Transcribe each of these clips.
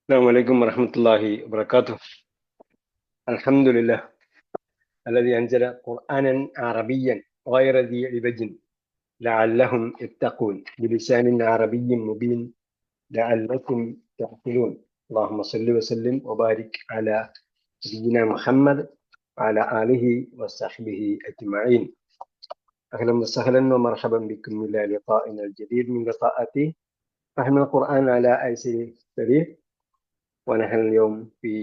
السلام عليكم ورحمة الله وبركاته. الحمد لله الذي أنزل قرآنا عربيا غير ذي عوج لعلهم يتقون بلسان عربي مبين لعلكم تعقلون. اللهم صل وسلم وبارك على سيدنا محمد وعلى آله وصحبه أجمعين. أهلا وسهلا ومرحبا بكم إلى لقائنا الجديد من لقاءات فهم القرآن على أيسر السبيل. ونحن اليوم في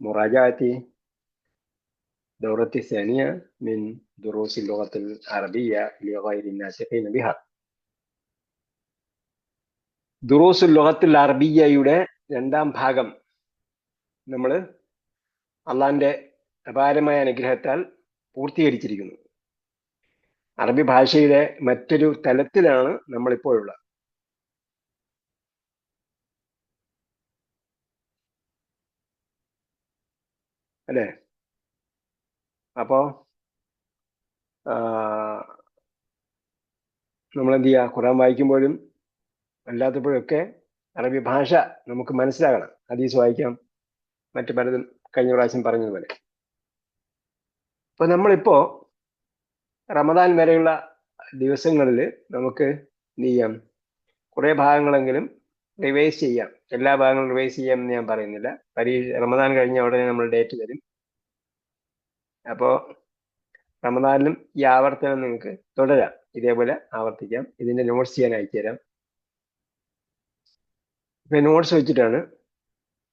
مراجعة دورة الثانية من دروس اللغة العربية لغير الناسقين بها. ദുറൂസുൽ ലുഗത്തുൽ അറബിയ്യയുടെ രണ്ടാം ഭാഗം നമ്മൾ അള്ളാന്റെ അപാരമായ അനുഗ്രഹത്താൽ പൂർത്തീകരിച്ചിരിക്കുന്നു. അറബി ഭാഷയുടെ മറ്റൊരു തലത്തിലാണ് നമ്മളിപ്പോഴുള്ളത്. അല്ലേ? അപ്പോ നമ്മളെന്ത് ചെയ്യുക? ഖുർആൻ വായിക്കുമ്പോഴും അല്ലാത്തപ്പോഴൊക്കെ അറബി ഭാഷ നമുക്ക് മനസ്സിലാകണം. ഹദീസ് വായിക്കാം, മറ്റു പലതും കഴിഞ്ഞ പ്രാവശ്യം പറഞ്ഞതുപോലെ. അപ്പൊ നമ്മളിപ്പോ റമദാൻ വരെയുള്ള ദിവസങ്ങളിൽ നമുക്ക് എന്ത് ചെയ്യാം? കുറെ ഭാഗങ്ങളെങ്കിലും റിവൈസ് ചെയ്യാം. എല്ലാ ഭാഗങ്ങളും റിവൈസ് ചെയ്യാം എന്ന് ഞാൻ പറയുന്നില്ല. റമദാൻ കഴിഞ്ഞ ഉടനെ നമ്മൾ ഡേറ്റ് തരും. അപ്പോ റമദാനിലും ഈ ആവർത്തനം നിങ്ങൾക്ക് തുടരാം, ഇതേപോലെ ആവർത്തിക്കാം. ഇതിന്റെ നോട്ട്സ് ഞാൻ അയച്ചു തരാം. ഇപ്പൊ നോട്ട്സ് വെച്ചിട്ടാണ്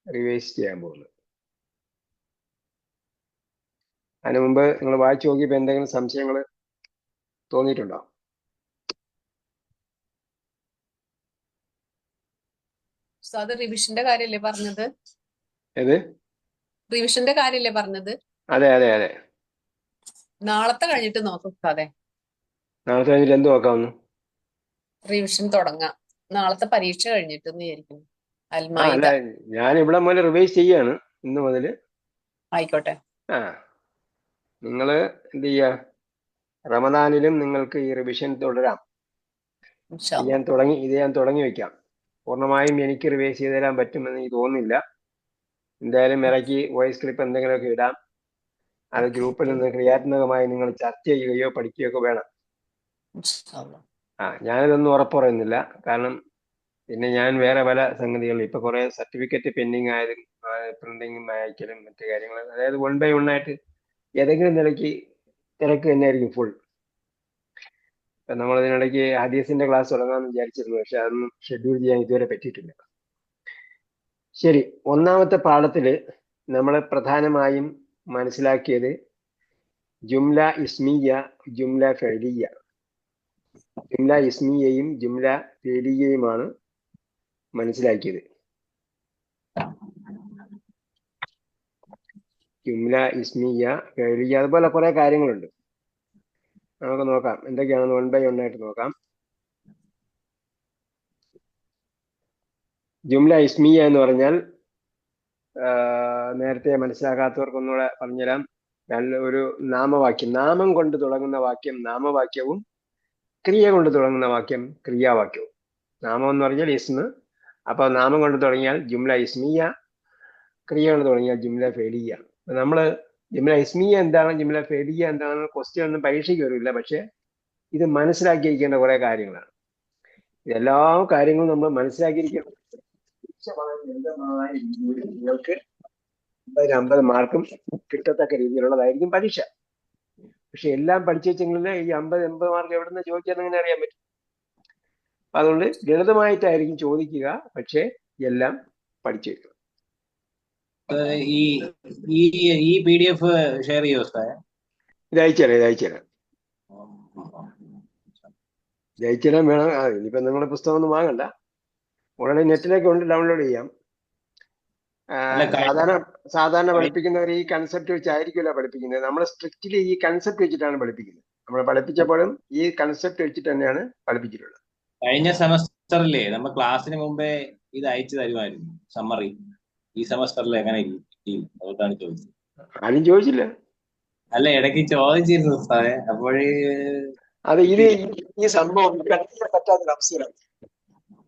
റിവൈസ് ചെയ്യാൻ പോകുന്നത്. അതിനു മുമ്പ് നിങ്ങൾ വായിച്ചു നോക്കിയപ്പോ എന്തെങ്കിലും സംശയങ്ങൾ തോന്നിയിട്ടുണ്ടോ? റിവിഷന്റെ കാര്യല്ലേ പറഞ്ഞത്? ഏത് റിവിഷന്റെ കാര്യല്ലേ പറഞ്ഞത്? അതെ അതെ അതെ. നാളത്തെ കഴിഞ്ഞിട്ട് നോക്കും. അതെ, നാളത്തെ കഴിഞ്ഞിട്ട് എന്ത് നോക്കാവുന്നു? റിവിഷൻ തുടങ്ങാം. നാളത്തെ പരീക്ഷ കഴിഞ്ഞിട്ട് വിചാരിക്കുന്നു. അല്ല, ഞാൻ ഇവിടെ മുതൽ റിവൈസ് ചെയ്യാണ് ഇന്ന് മുതൽ. ആയിക്കോട്ടെ. നിങ്ങള് എന്ത് ചെയ്യാ? റമദാനിലും നിങ്ങൾക്ക് ഈ റിവിഷൻ തുടരാം. ഇത് ഞാൻ തുടങ്ങി വെക്കാം. പൂർണ്ണമായും എനിക്ക് റിവൈസ് ചെയ്ത് തരാൻ പറ്റുമെന്ന് എനിക്ക് തോന്നുന്നില്ല. എന്തായാലും ഇറക്കി വോയിസ് ക്ലിപ്പ് എന്തെങ്കിലുമൊക്കെ ഇടാം. അത് ഗ്രൂപ്പിൽ നിന്ന് ക്രിയാത്മകമായി നിങ്ങൾ ചർച്ച ചെയ്യുകയോ പഠിക്കുകയോ ഒക്കെ വേണം. ഞാനിതൊന്നും ഉറപ്പ് പറയുന്നില്ല. കാരണം പിന്നെ ഞാൻ വേറെ പല സംഗതികളും ഇപ്പൊ കുറെ സർട്ടിഫിക്കറ്റ് പെൻഡിങ് ആയതും പ്രിന്റിങ്ങും അയക്കലും മറ്റു കാര്യങ്ങളും, അതായത് 1 by 1 ആയിട്ട് ഏതെങ്കിലും നിലയ്ക്ക് തിരക്ക് തന്നെയായിരിക്കും ഫുൾ. ഇപ്പൊ നമ്മൾ ഇതിനിടയ്ക്ക് ഹദീസിന്റെ ക്ലാസ് തുടങ്ങാമെന്ന് വിചാരിച്ചിരുന്നു, പക്ഷെ അതൊന്നും ഷെഡ്യൂൾ ചെയ്യാൻ ഇതുവരെ പറ്റിയിട്ടില്ല. ശരി, ഒന്നാമത്തെ പാഠത്തില് നമ്മൾ പ്രധാനമായും മനസ്സിലാക്കിയത് ജുംല ഇസ്മിയ, ജുംല ഫെലിയ. ജുംല ഇസ്മിയയും ജുംല ഫെലിയയുമാണ് മനസ്സിലാക്കിയത്. ജുംല ഇസ്മിയ, ഫെലിയ, അതുപോലെ കുറെ കാര്യങ്ങളുണ്ട്. നമുക്ക് നോക്കാം എന്തൊക്കെയാണെന്ന് 1 by 1 ആയിട്ട് നോക്കാം. ജുംല ഇസ്മിയ എന്ന് പറഞ്ഞാൽ നേരത്തെ മനസ്സിലാക്കാത്തവർക്കൊന്നുകൂടെ പറഞ്ഞുതരാം. ഒരു നാമവാക്യം, നാമം കൊണ്ട് തുടങ്ങുന്ന വാക്യം നാമവാക്യവും ക്രിയ കൊണ്ട് തുടങ്ങുന്ന വാക്യം ക്രിയാവാക്യവും. നാമം എന്ന് പറഞ്ഞാൽ ഇസ്മ. അപ്പൊ നാമം കൊണ്ട് തുടങ്ങിയാൽ ജുംല ഇസ്മിയ, ക്രിയ കൊണ്ട് തുടങ്ങിയാൽ ജുംല ഫെലിയ. നമ്മള് ജുംല ഇസ്മിയ എന്താണ്, ജുംല ഫെലിയ എന്താണെന്ന് ക്വസ്റ്റ്യൻ ഒന്നും പരീക്ഷയ്ക്ക് വരില്ല. പക്ഷെ ഇത് മനസ്സിലാക്കിയിരിക്കേണ്ട കുറെ കാര്യങ്ങളാണ്. എല്ലാ കാര്യങ്ങളും നമ്മൾ മനസ്സിലാക്കിയിരിക്കണം. നിങ്ങൾക്ക് 50 മാർക്കും കിട്ടത്തക്ക രീതിയിലുള്ളതായിരിക്കും പരീക്ഷ. പക്ഷെ എല്ലാം പഠിച്ചു വെച്ചെങ്കിൽ ഈ 50-80 മാർക്ക് എവിടെ നിന്ന് ചോദിക്കാന്ന് എങ്ങനെ അറിയാൻ പറ്റും? അതുകൊണ്ട് ലളിതമായിട്ടായിരിക്കും ചോദിക്കുക, പക്ഷെ എല്ലാം പഠിച്ചു വെക്കണം. ഈ PDF ഷെയർ ചെയ്യോ? ഇത് അയച്ചുതരാം വേണം. ഇനിയിപ്പോ നിങ്ങളുടെ പുസ്തകം ഒന്നും വാങ്ങണ്ട, ഉടനെ നെറ്റിലേക്ക് കൊണ്ട് ഡൗൺലോഡ് ചെയ്യാം. സാധാരണ പഠിപ്പിക്കുന്നവർ ഈ കൺസെപ്റ്റ് വെച്ചായിരിക്കില്ല പഠിപ്പിക്കുന്നത്. നമ്മൾ സ്ട്രിക്റ്റ്ലി ഈ കൺസെപ്റ്റ് വെച്ചിട്ടാണ് പഠിപ്പിക്കുന്നത്. നമ്മൾ പഠിപ്പിച്ചപ്പോഴും ഈ കൺസെപ്റ്റ് വെച്ചിട്ട് തന്നെയാണ് പഠിപ്പിച്ചിട്ടുള്ളത്. കഴിഞ്ഞ സെമസ്റ്ററിലെ നമ്മൾ ക്ലാസ്സിന് മുമ്പേ ഇത് അയച്ചു തരുമായിരുന്നു, സമ്മറി. ഈ സെമസ്റ്ററിൽ എങ്ങനെ അതാണ് ചോദിച്ചത്. ആരും ചോദിച്ചില്ല. അല്ല, ഇടയ്ക്ക് ചോദിച്ചിരുന്നു സാറേ. അപ്പോഴേ അത് ഈ സംഭവം പറ്റാത്തൊരു അവസരമാണ്.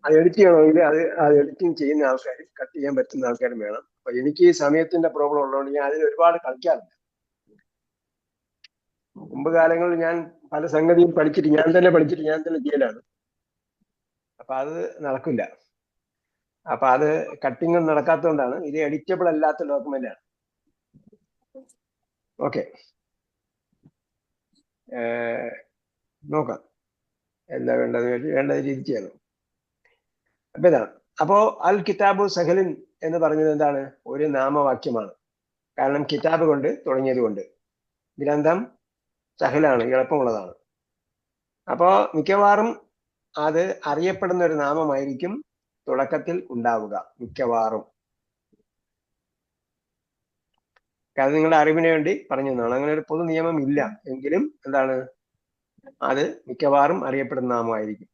അത് എഡിറ്റ് ചെയ്യണമെങ്കിൽ അത് എഡിറ്റിംഗ് ചെയ്യുന്ന ആൾക്കാരും കട്ട് ചെയ്യാൻ പറ്റുന്ന ആൾക്കാരും വേണം. അപ്പൊ എനിക്ക് ഈ സമയത്തിന്റെ പ്രോബ്ലം ഉള്ളതുകൊണ്ട് ഞാൻ അതിൽ ഒരുപാട് കളിക്കാറില്ല. മുമ്പ് കാലങ്ങളിൽ ഞാൻ പല സംഗതിയും പഠിച്ചിട്ട് ഞാൻ തന്നെ ചെയ്യലാണ്. അപ്പൊ അത് നടക്കില്ല. അപ്പൊ അത് കട്ടിങ് നടക്കാത്തതുകൊണ്ടാണ്. ഇത് എഡിറ്റബിൾ അല്ലാത്ത ഡോക്യുമെന്റ് ആണ്. ഓക്കെ, നോക്കാം എന്താ വേണ്ട രീതി ചെയ്യണം. അപ്പൊ ഇതാണ്. അപ്പോ അൽ കിതാബു സഹലിൻ എന്ന് പറഞ്ഞത് എന്താണ്? ഒരു നാമവാക്യമാണ്. കാരണം കിതാബ് കൊണ്ട് തുടങ്ങിയത് കൊണ്ട്. ഗ്രന്ഥം സഹലാണ്, എളുപ്പമുള്ളതാണ്. അപ്പോ മിക്കവാറും അത് അറിയപ്പെടുന്ന ഒരു നാമമായിരിക്കും തുടക്കത്തിൽ ഉണ്ടാവുക, മിക്കവാറും. കാരണം നിങ്ങളുടെ അറിവിന് വേണ്ടി പറഞ്ഞു തന്നതാണ്. അങ്ങനെ ഒരു പൊതു നിയമം ഇല്ല എങ്കിലും എന്താണ്, അത് മിക്കവാറും അറിയപ്പെടുന്ന നാമമായിരിക്കും.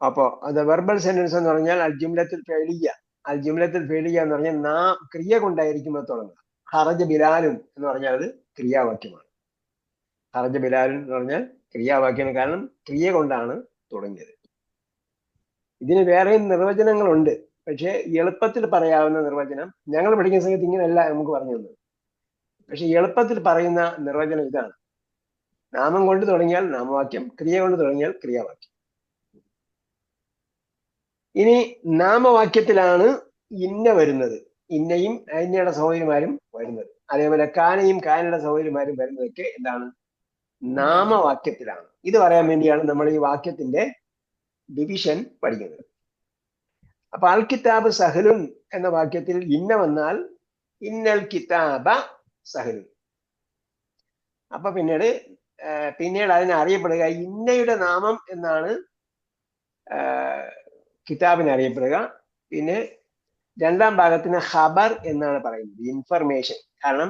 അപ്പോ അത് വെർബൽ സെന്റൻസ് എന്ന് പറഞ്ഞാൽ അൽ ജുംലത്തുൽ ഫഇലിയ. അൽ ജുംലത്തുൽ ഫഇലിയ എന്ന് പറഞ്ഞാൽ ക്രിയ കൊണ്ടായിരിക്കും അത് തുടങ്ങുക. ഖറജ ബിലാലും എന്ന് പറഞ്ഞാൽ അത് ക്രിയാവാക്യമാണ്. ഖറജ ബിലാലും എന്ന് പറഞ്ഞാൽ ക്രിയാവാക്യമാണ്. കാരണം ക്രിയ കൊണ്ടാണ് തുടങ്ങിയത്. ഇതിന് വേറെയും നിർവചനങ്ങളുണ്ട്. പക്ഷെ എളുപ്പത്തിൽ പറയാവുന്ന നിർവചനം, ഞങ്ങൾ പഠിക്കുന്ന സമയത്ത് ഇങ്ങനെയല്ല നമുക്ക് പറഞ്ഞു തന്നത്. പക്ഷെ എളുപ്പത്തിൽ പറയുന്ന നിർവചനം ഇതാണ്: നാമം കൊണ്ട് തുടങ്ങിയാൽ നാമവാക്യം, ക്രിയ കൊണ്ട് തുടങ്ങിയാൽ ക്രിയാവാക്യം. ഇനി നാമവാക്യത്തിലാണ് ഇന്ന വരുന്നത്, ഇന്നയും ഇന്നയുടെ സഹോദരിമാരും വരുന്നത്. അതേപോലെ കാനയും കാനയുടെ സഹോദരിമാരും വരുന്നതൊക്കെ എന്താണ്? നാമവാക്യത്തിലാണ്. ഇത് പറയാൻ വേണ്ടിയാണ് നമ്മൾ ഈ വാക്യത്തിന്റെ ഡിവിഷൻ പഠിക്കുന്നത്. അപ്പൊ അൽ കിതാബ് സഹലുൻ എന്ന വാക്യത്തിൽ ഇന്ന വന്നാൽ ഇന്നൽ കിതാബ സഹലുൻ. അപ്പൊ പിന്നീട് അതിനെ അറിയപ്പെടുക ഇന്നയുടെ നാമം എന്നാണ് കിതാബിനെ അറിയപ്പെടുക. പിന്നെ രണ്ടാം ഭാഗത്തിന് ഖബർ എന്നാണ് പറയുന്നത്, ഇൻഫർമേഷൻ. കാരണം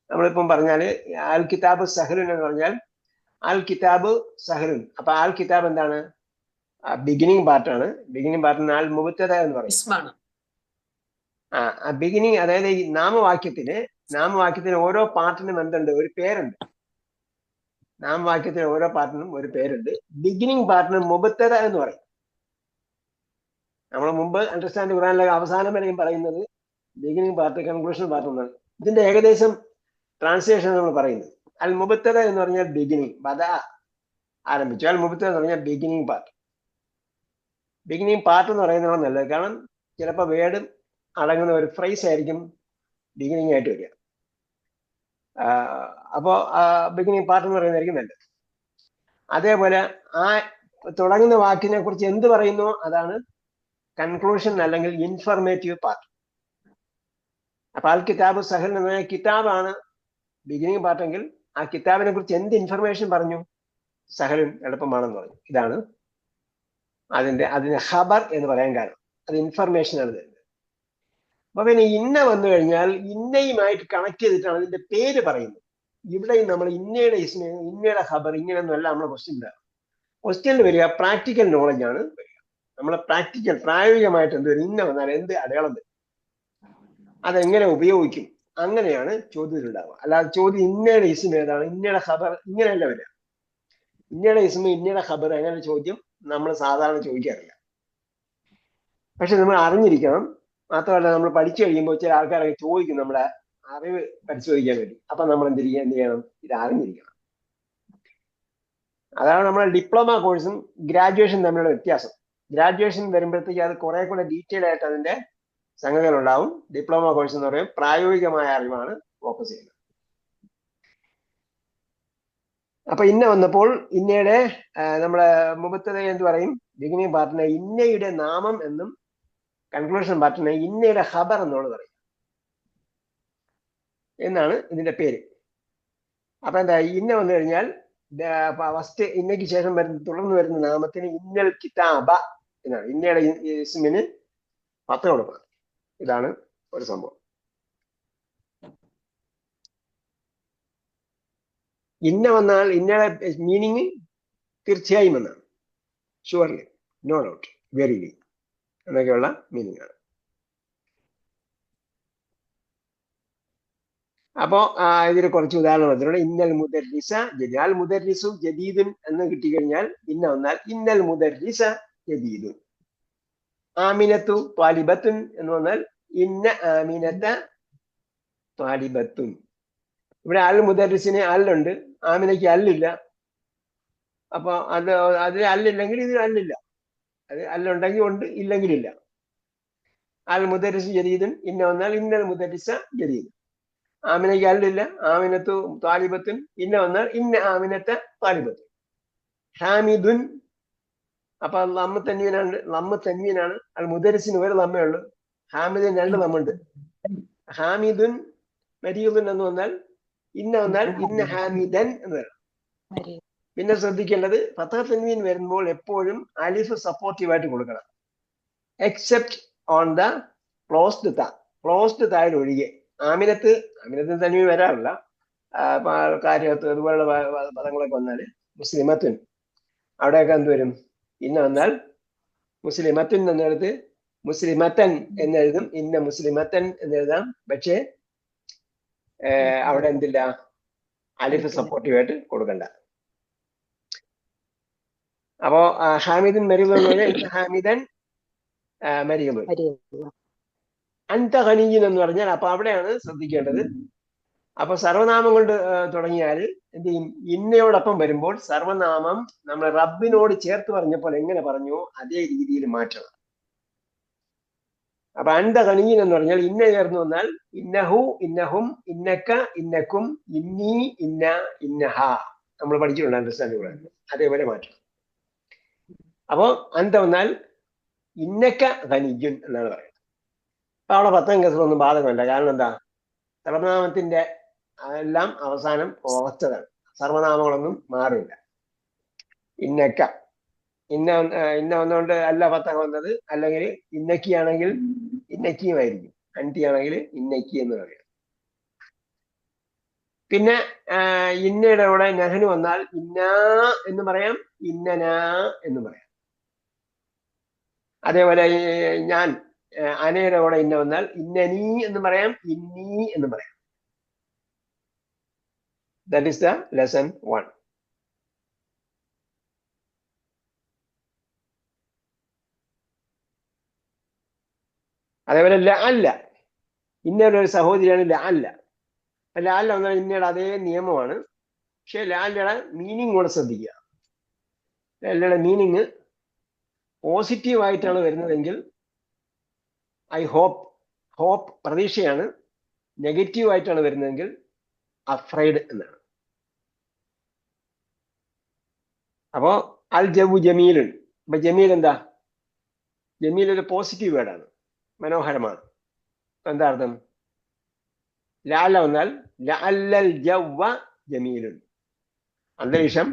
നമ്മളിപ്പം പറഞ്ഞാല് അൽ കിതാബ് സഹലുൻ എന്ന് പറഞ്ഞാൽ അൽ കിതാബ് സഹലുൻ. അപ്പൊ അൽ കിതാബ് എന്താണ്? ബിഗിനിങ് പാർട്ടാണ്. ബിഗിനിങ് പാർട്ടിന് അൽ മുബത്തദ എന്ന് പറയും. ബിഗിനിങ്, അതായത് ഈ നാമവാക്യത്തിന് ഓരോ പാർട്ടിനും എന്തുണ്ട്? ഒരു പേരുണ്ട്. നാമവാക്യത്തിന് ഓരോ പാർട്ടിനും ഒരു പേരുണ്ട്. ബിഗിനിങ് പാർട്ടിന് മുബത്തദ എന്ന് പറയും. നമ്മൾ മുമ്പ് അണ്ടർസ്റ്റാൻഡ് ഖുർആനിലെ അവസാനം വരെയും പറയുന്നത് ബിഗിനിങ് പാർട്ട്, കൺക്ലൂഷൻ പാർട്ട് എന്നാണ്. ഇതിന്റെ ഏകദേശം ട്രാൻസ്ലേഷൻ നമ്മൾ പറയുന്നത്. അൽ മുബത്തദ എന്ന് പറഞ്ഞാൽ ബിഗിനിങ്, ബദ ആരംഭിച്ചു. അൽ മുബത്തദ എന്ന് പറഞ്ഞാൽ ബിഗിനിങ് പാർട്ട്. ബിഗിനിങ് പാർട്ട് എന്ന് പറയുന്നതാണ് നല്ലത്. കാരണം ചിലപ്പോൾ വേർഡ് അടങ്ങുന്ന ഒരു ഫ്രൈസ് ആയിരിക്കും ബിഗിനിങ് ആയിട്ട് വരിക. അപ്പോൾ ബിഗിനിങ് പാർട്ട് എന്ന് പറയുന്നതായിരിക്കും നല്ലത്. അതേപോലെ ആ തുടങ്ങുന്ന വാക്കിനെ കുറിച്ച് എന്ത് പറയുന്നു അതാണ് കൺക്ലൂഷൻ അല്ലെങ്കിൽ ഇൻഫർമേറ്റീവ് പാർട്ട്. അപ്പൊ അൽ കിതാബ് സഹൽ എന്ന് പറഞ്ഞാൽ കിതാബാണ് ബിഗിനിങ് പാർട്ടെങ്കിൽ ആ കിതാബിനെ കുറിച്ച് എന്ത് ഇൻഫർമേഷൻ പറഞ്ഞു? സഹലും, എളുപ്പമാണെന്ന് പറഞ്ഞു. ഇതാണ് അതിന് ഖബർ എന്ന് പറയാൻ കാരണം. അത് ഇൻഫർമേഷൻ ആണ് തരുന്നത്. അപ്പൊ പിന്നെ ഇന്ന വന്നു കഴിഞ്ഞാൽ ഇന്നയുമായിട്ട് കണക്ട് ചെയ്തിട്ടാണ് അതിന്റെ പേര് പറയുന്നത്. ഇവിടെയും നമ്മൾ ഇന്നയുടെ ഇന്നയുടെ ഖബർ ഇങ്ങനെയൊന്നുമല്ല നമ്മളെ ക്വസ്റ്റ്യനിൽ വരിക പ്രാക്ടിക്കൽ നോളജ് ആണ് വരിക. നമ്മളെ പ്രായോഗികമായിട്ട് എന്ത് വരും? ഇന്ന വന്നാൽ എന്ത് അടയാളം വരും, അതെങ്ങനെ ഉപയോഗിക്കും, അങ്ങനെയാണ് ചോദ്യത്തിലുണ്ടാവുക. അല്ലാതെ ചോദ്യം ഇന്നയുടെ ഇസ്മ ഏതാണ്, ഇന്നയുടെ ഖബർ, ഇങ്ങനെയല്ല വരിക. ഇന്നയുടെ ഇസ്മ ഇന്നയുടെ ഖബർ അങ്ങനെ ചോദ്യം നമ്മൾ സാധാരണ ചോദിക്കാറില്ല. പക്ഷെ നമ്മൾ അറിഞ്ഞിരിക്കണം. മാത്രമല്ല നമ്മൾ പഠിച്ചു കഴിയുമ്പോൾ ചില ആൾക്കാരൊക്കെ ചോദിക്കും നമ്മളെ അറിവ് പരിശോധിക്കാൻ വേണ്ടി. അപ്പൊ നമ്മൾ എന്ത് ചെയ്യണം? ഇത് അറിഞ്ഞിരിക്കണം. അതാണ് നമ്മളെ ഡിപ്ലോമ കോഴ്സും ഗ്രാജുവേഷൻ തമ്മിലുള്ള വ്യത്യാസം. ഗ്രാജുവേഷൻ വരുമ്പോഴത്തേക്ക് അത് കുറെ കൂടെ ഡീറ്റെയിൽ ആയിട്ട് അതിന്റെ സംഗതികൾ ഉണ്ടാവും. ഡിപ്ലോമ കോഴ്സ് എന്ന് പറയുമ്പോൾ പ്രായോഗികമായ അറിവാണ് ഫോക്കസ് ചെയ്യുന്നത്. അപ്പൊ ഇന്ന വന്നപ്പോൾ ഇന്നയുടെ നമ്മളെ മുബത്തദ എന്ത് പറയും? ബിഗിനിങ് പാർട്ടിനെ ഇന്നയുടെ നാമം എന്നും കൺക്ലൂഷൻ പാർട്ടിനെ ഇന്നയുടെ ഖബർ എന്നുള്ളത് പറയും എന്നാണ് ഇതിന്റെ പേര്. അപ്പൊ എന്താ ഇന്ന വന്നു കഴിഞ്ഞാൽ ഫസ്റ്റ് ഇന്നയ്ക്ക് ശേഷം തുടർന്ന് വരുന്ന നാമത്തിന് ഇന്നൽ കിതാബ എന്നാണ്. ഇന്നയുടെ ഇസ്മിന് പത്ത് കൊടുക്കണം. ഇതാണ് ഒരു സംഭവം. ഇന്ന വന്നാൽ ഇന്നയുടെ മീനിങ് തീർച്ചയായും എന്നാണ്. ഷുവർലി, നോ ഡൗട്ട്, വെരിലി എന്നൊക്കെയുള്ള മീനിങ് ആണ്. അപ്പോ ഇതിൽ കുറച്ച് ഉദാഹരണം വന്നിട്ടുണ്ട്. ഇന്നൽ മുദർരിസ ജദീദ്. അൽ മുദർരിസു ജദീദുൻ എന്ന് കിട്ടിക്കഴിഞ്ഞാൽ ഇന്ന വന്നാൽ ഇന്നൽ മുദർരിസ ജദീദുൻ. ആമിനത്തു ത്വാലിബത്തുൻ എന്ന് വന്നാൽ ഇന്ന ആമിനത്ത ത്വാലിബത്തുൻ. ഇവിടെ അൽ മുദർരിസിന് അല്ലുണ്ട്, ആമിനയ്ക്ക് അല്ലില്ല. അപ്പൊ അതിൽ അല്ലില്ലെങ്കിൽ ഇതിന് അല്ലില്ല. അത് അല്ലുണ്ടെങ്കിൽ ഉണ്ട്, ഇല്ലെങ്കിൽ ഇല്ല. അൽ മുദർരിസു ജദീദുൻ ഇന്ന വന്നാൽ ഇന്നൽ മുദർരിസ ജദീദ്. ആമിനയ്ക്ക് അല്ലില്ല, ആമിനത്തു താലിബത്തുൻ ഇന്ന വന്നാൽ ഇന്ന ആമിനത്തെ താലിബത്തുൻ. ഹാമിദുൻ, അപ്പൊ ലമ്മ തന്വീനാണ്. അൽ മുദരിസിന് ഒരു ലമ്മേ ഉള്ളൂ, ഹാമിദിന് രണ്ട് ലമ്മുണ്ട്. ഹാമിദുൻ മരീദുൻ എന്ന് വന്നാൽ ഇന്ന വന്നാൽ ഇന്ന ഹാമിദൻ എന്ന് വരണം. പിന്നെ ശ്രദ്ധിക്കേണ്ടത് ഫതഹ തൻവീൻ വരുമ്പോൾ എപ്പോഴും അലിഫ് സപ്പോർട്ടീവായിട്ട് കൊടുക്കണം, എക്സെപ്റ്റ് ഓൺ ദ ക്ലോസ്ഡ് തായിൽ ഒഴികെ. ആമിനത്തിന് തൻവീൻ വരാറില്ല, കാര്യത്ത് അതുപോലുള്ള പദങ്ങളൊക്കെ വന്നാൽ. മുസ്ലിമത്തുൻ അവിടെയൊക്കെ എന്ത് വരും? ഇന്ന വന്നാൽ മുസ്ലിമത്തുൻ എന്നെടുത്ത് മുസ്ലിമത്തൻ എന്നെഴുതും, ഇന്ന മുസ്ലിമത്തൻ എന്നെഴുതാം. പക്ഷേ അവിടെ എന്തില്ല, അലിഫ് സപ്പോർട്ടീവായിട്ട് കൊടുക്കണ്ട. അപ്പോ ഹാമിദുൻ മരീദ് എന്ന് പറഞ്ഞാൽ ഇന്ന ഹാമിദൻ മരീദ്. അൻത ഖനിയ്യൻ എന്ന് പറഞ്ഞാൽ അപ്പൊ അവിടെയാണ് ശ്രദ്ധിക്കേണ്ടത്. അപ്പൊ സർവനാമം കൊണ്ട് തുടങ്ങിയാൽ എന്ത് ചെയ്യും? ഇന്നയോടൊപ്പം വരുമ്പോൾ സർവനാമം നമ്മൾ റബ്ബിനോട് ചേർത്ത് പറഞ്ഞപ്പോൾ എങ്ങനെ പറഞ്ഞു അതേ രീതിയിൽ മാറ്റണം. അപ്പൊ അൻത ഖനിയ്യൻ എന്ന് പറഞ്ഞാൽ ഇന്ന ചേർന്ന് വന്നാൽ ഇന്നഹു ഇന്നഹും ഇന്നക്ക ഇന്നക്കും ഇന്നി ഇന്ന ഇന്നഹ നമ്മൾ പഠിച്ചിട്ടുണ്ട് അണ്ടർസ്റ്റാൻഡിംഗ്. അതേപോലെ മാറ്റണം. അപ്പോ അൻത വന്നാൽ ഇന്നക്ക ഖനിയ്യൻ എന്നാണ് പറയുന്നത്. അപ്പൊ അവിടെ പത്തം കസറൊന്നും ബാധകമല്ല. കാരണം എന്താ? സർവനാമത്തിന്റെ എല്ലാം അവസാനം ഉറച്ചതാണ്, സർവനാമങ്ങളൊന്നും മാറില്ല. ഇന്നക്ക ഇന്ന വന്നുകൊണ്ട് അല്ല ഫത്തഹ വന്നത്, അല്ലെങ്കിൽ ഇന്നക്കിയാണെങ്കിൽ ഇന്നക്കിയുമായിരിക്കും, അൻറ്റിയാണെങ്കിൽ ഇന്നക്കി എന്ന് പറയാം. പിന്നെ ഇന്നയുടെ കൂടെ നഹന് വന്നാൽ ഇന്നാ എന്ന് പറയാം, ഇന്നനാ എന്ന് പറയാം. അതേപോലെ ഞാൻ അനയുടെ കൂടെ ഇന്ന വന്നാൽ ഇന്നനീ എന്ന് പറയാം, ഇന്നി എന്ന് പറയാം. That is the lesson 1. അതേപോലെ ലഅല്ല, ഇന്നയുടെ ഒരു സഹോദരിയാണ് ലഅല്ല. ലഅല്ല വന്നാൽ ഇന്നയുടെ അതേ നിയമമാണ്. പക്ഷെ ലഅല്ലയുടെ മീനിങ് കൂടെ ശ്രദ്ധിക്കുക. ലഅല്ലയുടെ മീനിങ് പോസിറ്റീവ് ആയിട്ടാണ് വരുന്നതെങ്കിൽ ഐ ഹോപ്പ് പ്രതീക്ഷയാണ്. നെഗറ്റീവ് ആയിട്ടാണ് വരുന്നതെങ്കിൽ അഫ്രൈഡ് എന്നാണ്. അപ്പോ അൽ ജവു ജമീലുൻ. അപ്പൊ ജമീൽ എന്താ? ജമീൽ ഒരു പോസിറ്റീവ് വേർഡാണ്, മനോഹരമാണ്. എന്താ അർത്ഥം? ലഅല്ല വന്നാൽ ലഅല്ലൽ ജവ്വ ജമീലുൻ. അന്തരീക്ഷം,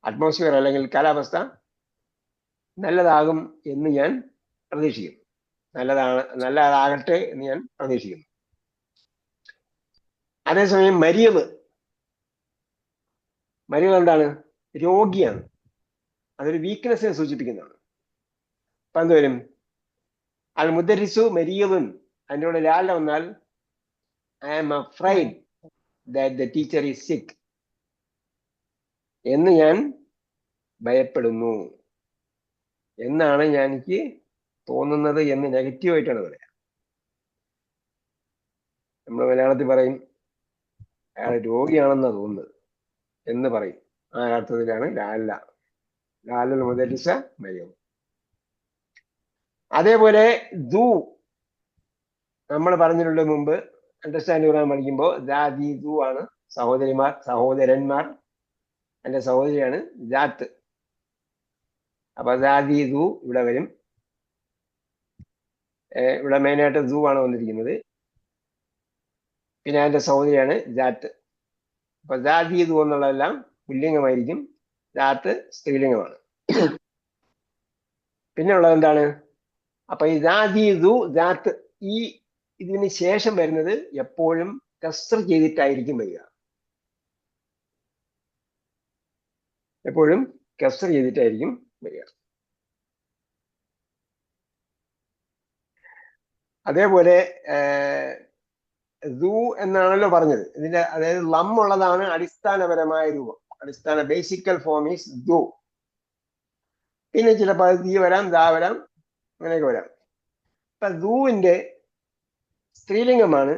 അറ്റ്മോസ്ഫിയർ അല്ലെങ്കിൽ കാലാവസ്ഥ നല്ലതാകും എന്ന് ഞാൻ പ്രതീക്ഷിക്കുന്നു. നല്ലതാകട്ടെ എന്ന് ഞാൻ പ്രതീക്ഷിക്കുന്നു. അതേസമയം മരീദ് എന്താണ്? രോഗിയാണ്. അതൊരു വീക്ക്നെസ്സിനെ സൂചിപ്പിക്കുന്നതാണ്. അപ്പൊ എന്ത് വരും? അൽ മുദരിസു മരീദുൻ. അതിൻ്റെ കൂടെ ലാല വന്നാൽ I am afraid that the teacher is sick എന്ന് ഞാൻ ഭയപ്പെടുന്നു എന്നാണ് എനിക്ക് തോന്നുന്നത് എന്ന് നെഗറ്റീവായിട്ടാണ് പറയാം. നമ്മൾ മലയാളത്തിൽ പറയും അയാൾ രോഗിയാണെന്നാണ് തോന്നുന്നത് എന്ന് പറയും. ആ അർത്ഥത്തിലാണ് ലാലൽ മുദരിസ മരിയം. അതേപോലെ ദു നമ്മൾ പറഞ്ഞിട്ടുണ്ട് മുമ്പ് അണ്ടർസ്റ്റാൻഡ് ഖുർആൻ പഠിക്കുമ്പോൾ ദാദി ദു ആണ് സഹോദരന്മാർ. എൻ്റെ സഹോദരിയാണ് ജാത്ത്. അപ്പൊ ദാദി ദു ഇവിടെ വരും. ഇവിടെ മെയിനായിട്ട് ദു ആണ് വന്നിരിക്കുന്നത്. പിന്നെ അതിന്റെ സഹോദരിയാണ് ജാത്ത്. അപ്പൊ ദാദി ദു എന്നുള്ളതെല്ലാം പുല്ലിംഗമായിരിക്കും, ജാത്ത് സ്ത്രീലിംഗമാണ്. പിന്നെ ഉള്ളത് എന്താണ്? അപ്പൊ ഈ ദാദി ദു ജാത്ത് ഈ ഇതിന് ശേഷം വരുന്നത് എപ്പോഴും കസ്ർ ചെയ്തിട്ടായിരിക്കും വരിക. എപ്പോഴും കസ്ർ ചെയ്തിട്ടായിരിക്കും വരിക. അതേപോലെ ദൂ എന്നാണല്ലോ പറഞ്ഞത്. ഇതിന്റെ അതായത് ലം ഉള്ളതാണ് അടിസ്ഥാനപരമായ രൂപം. അടിസ്ഥാന ബേസിക്കൽ ഫോം ഈസ് ദൂ. പിന്നെ ചിലപ്പോൾ അത് ദീ വരാം, ദാ വരാം, അങ്ങനെയൊക്കെ വരാം. ഇപ്പൊ ദൂവിന്റെ സ്ത്രീലിംഗമാണ്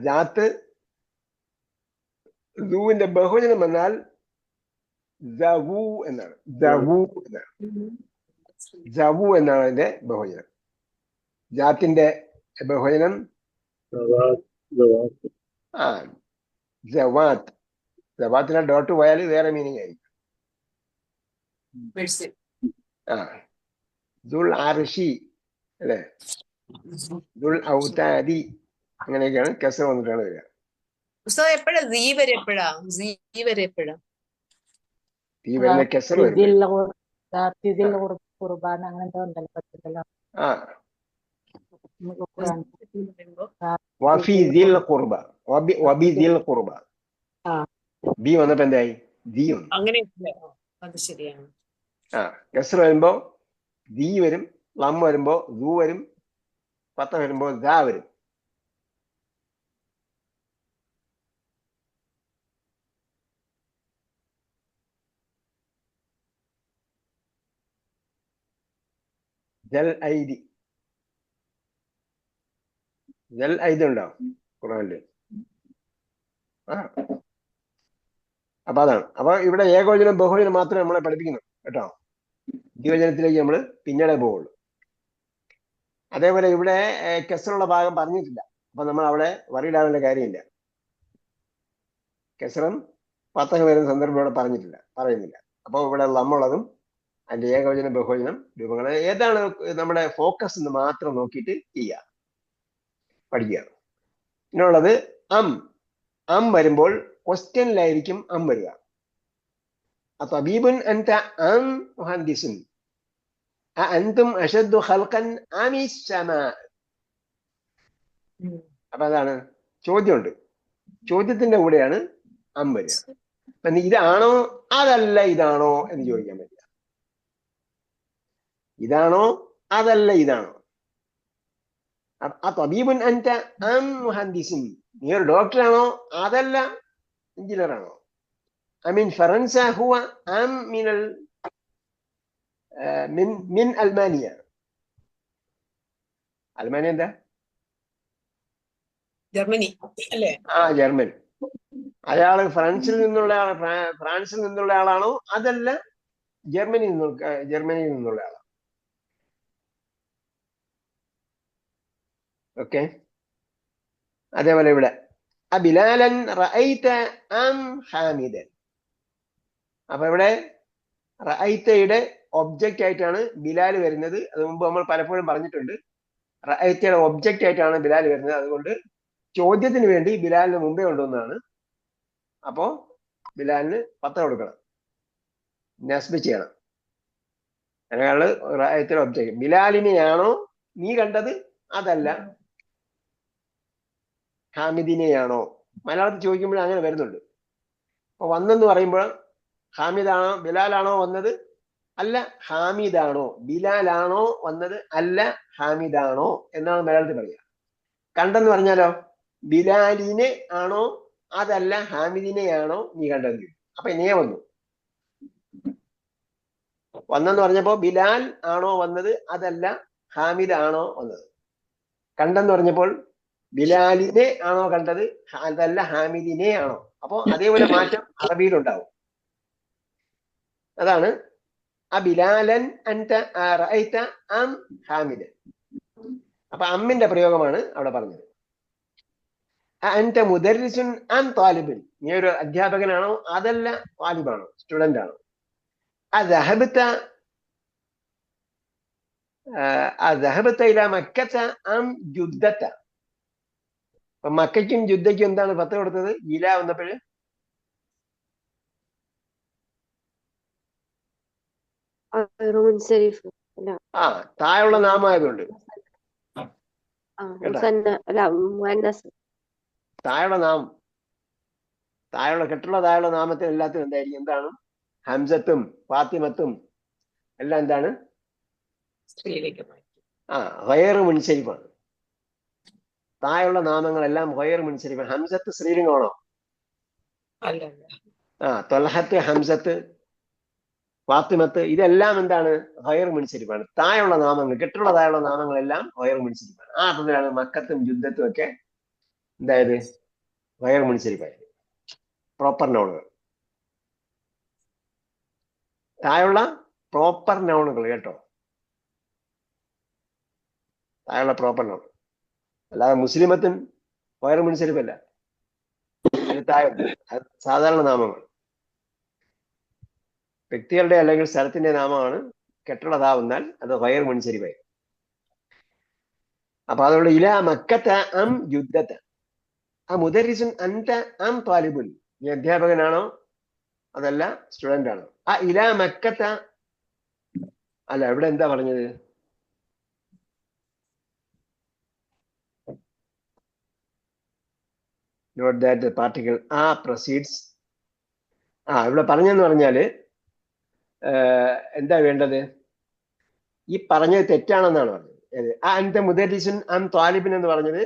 ജാത്ത്. ദൂവിന്റെ ബഹുവചനം വന്നാൽ ദവു എന്നാണ്. ദവു എന്നാണ്. ജവു എന്നാണ് അതിന്റെ ബഹുവചനം. ജാത്തിന്റെ ബഹുവചനം ജവാത്ത്. ജവാത്തിനെ ഡോട്ട് പോയാൽ വേറെ മീനിങ് ആയിരിക്കും. ദുൽ അർഷി അല്ലെ, ദുൽ ഔതാദി, അങ്ങനെയൊക്കെയാണ് കെസർ വന്നിട്ടാണ് വരിക. എപ്പോഴാ സീ വരെ എപ്പോഴാ? സീ വരെ എപ്പോഴാ? ഈ വരുന്ന കെസർ വരും. കുർബാന അങ്ങനത്തെ ഉണ്ടല്ലോ പറ്റത്തില്ല. വഫി ദിൽ ഖുർബ, വബി ദിൽ ഖുർബ. ബി വന്നപ്പോ എന്തായി? ദീ വന്നു. അങ്ങനെ അത് ശരിയാണ്. കെസർ വരുമ്പോ ദീ വരും, ലം വരുമ്പോ ദൂ വരും, പത്ത വരുമ്പോ ദാ വരും. ജൽ ഐദി, ജൽ ഐദി ഉണ്ടാവും ഖുർആനില്. അപ്പൊ അതാണ്. അപ്പൊ ഇവിടെ ഏകവചനം ബഹുവചനം മാത്രമേ നമ്മളെ പഠിപ്പിക്കുന്നു കേട്ടോ. ദ്വിവചനത്തിലേക്ക് നമ്മൾ പിന്നീടേ പോവുള്ളൂ. അതേപോലെ ഇവിടെ കെസറുള്ള ഭാഗം പറഞ്ഞിട്ടില്ല. അപ്പൊ നമ്മൾ അവിടെ വറിയിടാനുള്ള കാര്യമില്ല. കെസറും പത്തകം വരുന്ന സന്ദർഭം ഇവിടെ പറയുന്നില്ല. അപ്പൊ ഇവിടെ നമ്മളുള്ളതും അതിന്റെ ഏകവചനം ബഹുവചനം രൂപങ്ങൾ ഏതാണ് നമ്മുടെ ഫോക്കസ് എന്ന് മാത്രം നോക്കിയിട്ട് ചെയ്യുക, പഠിക്കുക. പിന്നുള്ളത് അം വരുമ്പോൾ ക്വസ്റ്റ്യനിലായിരിക്കും വരിക. തബീബുൻ അൻത അം മുഹദ്ദിസുൻ അഅൻതും അശദ്ദു ഖൽഖൻ അമിസ് സമാ. അപ്പൊ അതാണ് ചോദ്യമുണ്ട്. ചോദ്യത്തിന്റെ കൂടെയാണ് വരിക. അപ്പൊ ഇതാണോ അതല്ല ഇതാണോ എന്ന് ചോദിക്കാൻ പറ്റില്ല. ഇതാണോ അതല്ല ഇതാണോ? തബീബുൻ അൻത അം മുഹദ്ദിസുൻ, നീ ഒരു ഡോക്ടറാണോ അതല്ല എഞ്ചിനീയറാണോ? അമീൻ ഫറൻസ ഹുവ അം മിൻ അൽമാനിയ. അൽമാനിയ എന്താ? ജർമ്മനി അല്ലേ? ജർമ്മൻ. അയാള് ഫ്രാൻസിൽ നിന്നുള്ള ആളാണോ അതല്ല ജർമ്മനിയിൽ നിന്നുള്ള ആളാണോ? ഓക്കെ. അതേപോലെ ഇവിടെ ബിലാലൻ റഅയ്ത അം ഹാമിദൻ. അപ്പൊ ഇവിടെ റഅയ്തയുടെ ഒബ്ജക്റ്റ് ആയിട്ടാണ് ബിലാൽ വരുന്നത്. അത് മുമ്പ് നമ്മൾ പലപ്പോഴും പറഞ്ഞിട്ടുണ്ട്. റഅയ്തയുടെ ഒബ്ജക്റ്റ് ആയിട്ടാണ് ബിലാൽ വരുന്നത്. അതുകൊണ്ട് ചോദ്യത്തിന് വേണ്ടി ബിലാലിന് മുമ്പേ കൊണ്ടുവന്നതാണ്. അപ്പോ ബിലാലിന് പത്ത് കൊടുക്കണം, നസ്ബ് ചെയ്യണം. അങ്ങനെയാണ് റഅയ്തയുടെ ഒബ്ജക്റ്റ്. ബിലാലിനെയാണോ നീ കണ്ടത് അതല്ല ഹാമിദിനെയാണോ? മലയാളത്തിൽ ചോദിക്കുമ്പോൾ അങ്ങനെ വരുന്നുണ്ട്. അപ്പൊ വന്നെന്ന് പറയുമ്പോൾ ഹാമിദാണോ ബിലാലാണോ വന്നത്? അല്ല ഹാമിദാണോ? ബിലാലാണോ വന്നത്? അല്ല ഹാമിദാണോ എന്നാണ് മലയാളത്തിൽ പറയുക. കണ്ടെന്ന് പറഞ്ഞാലോ ബിലാലിനെ ആണോ അതല്ല ഹാമിദിനെയാണോ നീ കണ്ടത്? അപ്പൊ ഇനിയേ വന്നു. വന്നെന്ന് പറഞ്ഞപ്പോ ബിലാൽ ആണോ വന്നത് അതല്ല ഹാമിദ് ആണോ വന്നത്. കണ്ടെന്ന് പറഞ്ഞപ്പോൾ ബിലാലിനെ ആണോ കണ്ടത് അതല്ല ഹാമിദിനെ ആണോ? അപ്പോ അതേപോലെ മാറ്റം അറബിയിലുണ്ടാവും. അതാണ് ബിലാലൻ അൻത റഅയ്ത അം ഹാമിദൻ. അപ്പൊ അമ്മിന്റെ പ്രയോഗമാണ് അവിടെ പറഞ്ഞത്. അൻത മുദർരിസുൻ അം താലിബുൻ, നീ ഒരു അധ്യാപകനാണോ അതല്ല താലിബാണോ സ്റ്റുഡന്റ് ആണോ? അദഹബത ഇലാ മക്കത അം ജുദ്ദത. അപ്പൊ മക്കയ്ക്കും ജുദ്ദയ്ക്കും എന്താണ് പത്ത് കൊടുത്തത്? ഇല വന്നപ്പോഴ് താഴെയുള്ള നാമായതുകൊണ്ട് താഴെയുള്ള കെട്ടുള്ള താഴെയുള്ള നാമത്തിൽ എല്ലാത്തിനും എന്തായിരിക്കും? എന്താണ്? ഹംസത്തും ഫാത്തിമത്തും എല്ലാം എന്താണ്? സ്ത്രീയിലേക്ക് ഗൈറു മുൻസരിഫാണ്. താഴെയുള്ള നാമങ്ങളെല്ലാം ഗൈർ മുൻസരിഫാണ്. ഹംസത്ത് സ്ത്രീലിംഗമാണോ? അല്ല തൊൽഹത്ത്, ഹംസത്ത്, ഫാത്തിമത്ത് ഇതെല്ലാം എന്താണ്? ഗൈർ മുൻസരിഫാണ്. താഴെയുള്ള നാമങ്ങൾ, കെട്ടുള്ള താഴെയുള്ള നാമങ്ങളെല്ലാം ഗൈർ മുൻസരിഫാണ്. ആ അർത്ഥത്തിലാണ് മക്കത്തും യുദ്ധത്തും ഒക്കെ എന്തായത്? ഗൈർ മുൻസരിഫായത്. പ്രോപ്പർ നൗണുകൾ, താഴെയുള്ള പ്രോപ്പർ നൗണുകൾ കേട്ടോ, താഴെയുള്ള പ്രോപ്പർ നൗൺ. അല്ലാതെ മുസ്ലിമത്തും ഗൈർ മുൻസരിഫല്ല, അതിന് താഴെ സാധാരണ നാമങ്ങൾ, വ്യക്തികളുടെ അല്ലെങ്കിൽ സ്ഥലത്തിന്റെ നാമമാണ് കെട്ടുള്ളതാവുന്നാൽ അത് ഗൈർ മുൻസരിഫായി. അപ്പൊ അതുകൊണ്ട് ഇല മക്കത്ത അം യുദ്ധത്ത. ആ മുദരിസുൻ അൻത അം താലിബുൻ, നീ അധ്യാപകനാണോ അതല്ല സ്റ്റുഡന്റ് ആണോ? ആ ഇല മക്കത്ത അല്ല, ഇവിടെ എന്താ പറഞ്ഞത്? നോട്ട് ദാറ്റ് പാർട്ടിക്കിൾ ആ പ്രൊസീഡ്സ്. ഇവിടെ പറഞ്ഞെന്ന് പറഞ്ഞാല് എന്താ വേണ്ടത്? ഈ പറഞ്ഞത് തെറ്റാണെന്നാണ് പറഞ്ഞത്. ആ അൻത മുദരിസുൻ അം താലിബിൻ എന്ന് പറഞ്ഞത്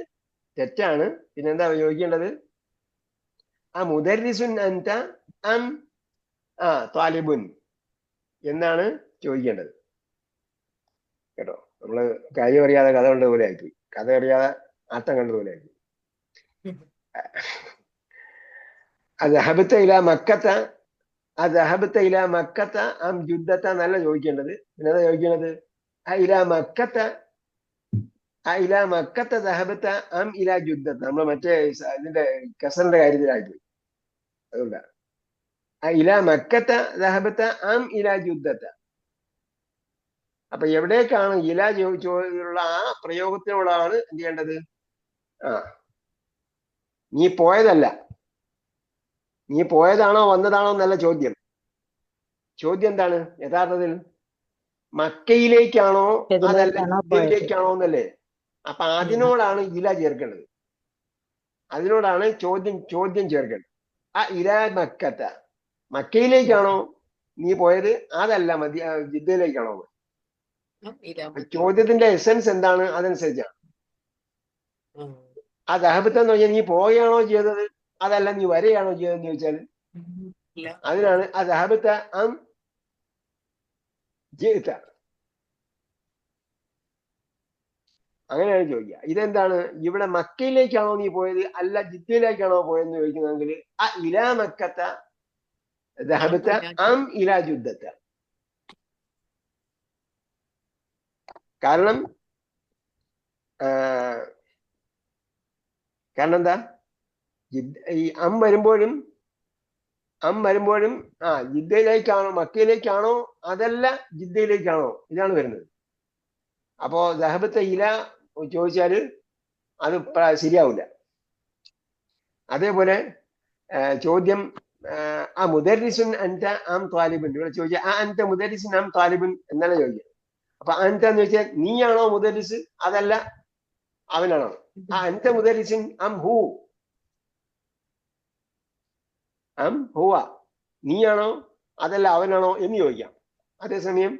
തെറ്റാണ്. പിന്നെന്താ ചോദിക്കേണ്ടത്? ആ മുദരിസുൻ അൻത അം താലിബുൻ എന്നാണ് ചോദിക്കേണ്ടത് കേട്ടോ. നമ്മള് കാര്യം അറിയാതെ കഥ കണ്ടതുപോലെ ആക്കി, കഥ അറിയാതെ ആട്ടം കണ്ടതുപോലെ ആക്കി. അദ്ഹബത ഇല മക്കത്ത, അദ്ഹബത ഇല മക്കത്ത അം യുദ്ധത്ത എന്നല്ല ചോദിക്കേണ്ടത്. പിന്നെന്താ ചോദിക്കേണ്ടത്? ഇല മക്കത്ത, ഇല മക്കത്ത ദഹബത്ത അം ഇല യുദ്ധത്ത. നമ്മൾ മറ്റേ ഇതിന്റെ കസറിന്റെ കാര്യത്തിലായിപ്പോയി, അതുകൊണ്ടാണ്. ഇല മക്കത്ത ദഹബത്ത അം ഇല യുദ്ധത്ത. അപ്പൊ എവിടേക്കാണ് ഇല ചോദിച്ചുള്ള ആ പ്രയോഗത്തിനോടാണ് എന്ത് ചെയ്യേണ്ടത്? നീ പോയതല്ല, നീ പോയതാണോ വന്നതാണോ എന്നല്ല ചോദ്യം. ചോദ്യം എന്താണ് യഥാർത്ഥത്തിൽ? മക്കയിലേക്കാണോ അതല്ല ജിദ്ദയിലേക്കാണോ എന്നല്ലേ? അപ്പൊ അതിനോടാണ് ഇല ചേർക്കേണ്ടത്, അതിനോടാണ് ചോദ്യം ചേർക്കേണ്ടത്. ആ ഇല മക്കത്ത, മക്കയിലേക്കാണോ നീ പോയത് അതല്ല ജിദ്ദയിലേക്കാണോ? ചോദ്യത്തിന്റെ എസൻസ് എന്താണ്? അതനുസരിച്ചാണ്. ആ ദഹബത്ത് എന്ന് പറഞ്ഞാൽ നീ പോവുകയാണോ ചെയ്തത് അതല്ല നീ വരെയാണോ ചെയ്തതെന്ന് ചോദിച്ചാൽ അതിനാണ് ആ ദഹബത്ത അം ജിഇത, അങ്ങനെയാണ് ചോദിക്കുക. ഇതെന്താണ്? ഇവിടെ മക്കയിലേക്കാണോ നീ പോയത് അല്ല ജിദ്ദയിലേക്കാണോ പോയെന്ന് ചോദിക്കുന്നെങ്കിൽ ആ ഇല മക്കത്ത ദഹബത്ത അം ഇല യുദ്ധത്ത. കാരണം എന്താ? ഈ അം വരുമ്പോഴും ജിദ്ദയിലേക്കാണോ മക്കയിലേക്കാണോ അതല്ല ജിദ്ദയിലേക്കാണോ ഇതാണ് വരുന്നത്. അപ്പോ ദഹബത്തെ ഇല ചോദിച്ചാല് അത് ശരിയാവില്ല. അതേപോലെ ചോദ്യം ആ മുദരിസുൻ അൻത അം താലിബുൻ, ഇവിടെ ചോദിച്ചാൽ ആ അൻത മുദരിസുൻ അം താലിബുൻ എന്നാണ് ചോദിക്കുക. അപ്പൊ അൻത എന്ന് വെച്ചാൽ നീയാണോ മുദരിസ് അതല്ല അവനാണോ? ആ അൻത മുദരിസുൻ അം ഹുവ, നീയാണോ അതല്ല അവനാണോ എന്ന് ചോദിക്കാം. അതേസമയം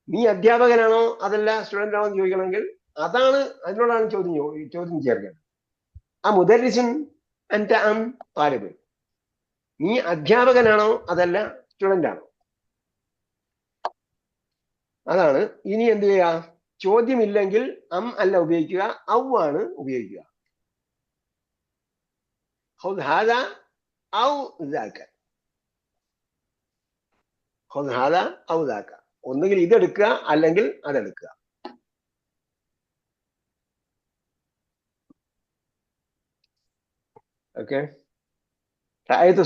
നീ അധ്യാപകനാണോ അതല്ല സ്റ്റുഡന്റ് ആണോ എന്ന് ചോദിക്കണമെങ്കിൽ അതാണ്, അതിനോടാണ് ചോദ്യം ചേർക്കുന്നത്. ആ മുദരിസുൻ അൻത അം താലിബുൻ, നീ അധ്യാപകനാണോ അതല്ല സ്റ്റുഡന്റ് ആണോ? അതാണ്. ഇനി എന്ത് ചെയ്യുക? ചോദ്യമില്ലെങ്കിൽ അം അല്ല ഉപയോഗിക്കുക, ഔ ആണ് ഉപയോഗിക്കുക. ഒന്നുകിൽ ഇതെടുക്കുക അല്ലെങ്കിൽ അതെടുക്കുക. ഓക്കെ.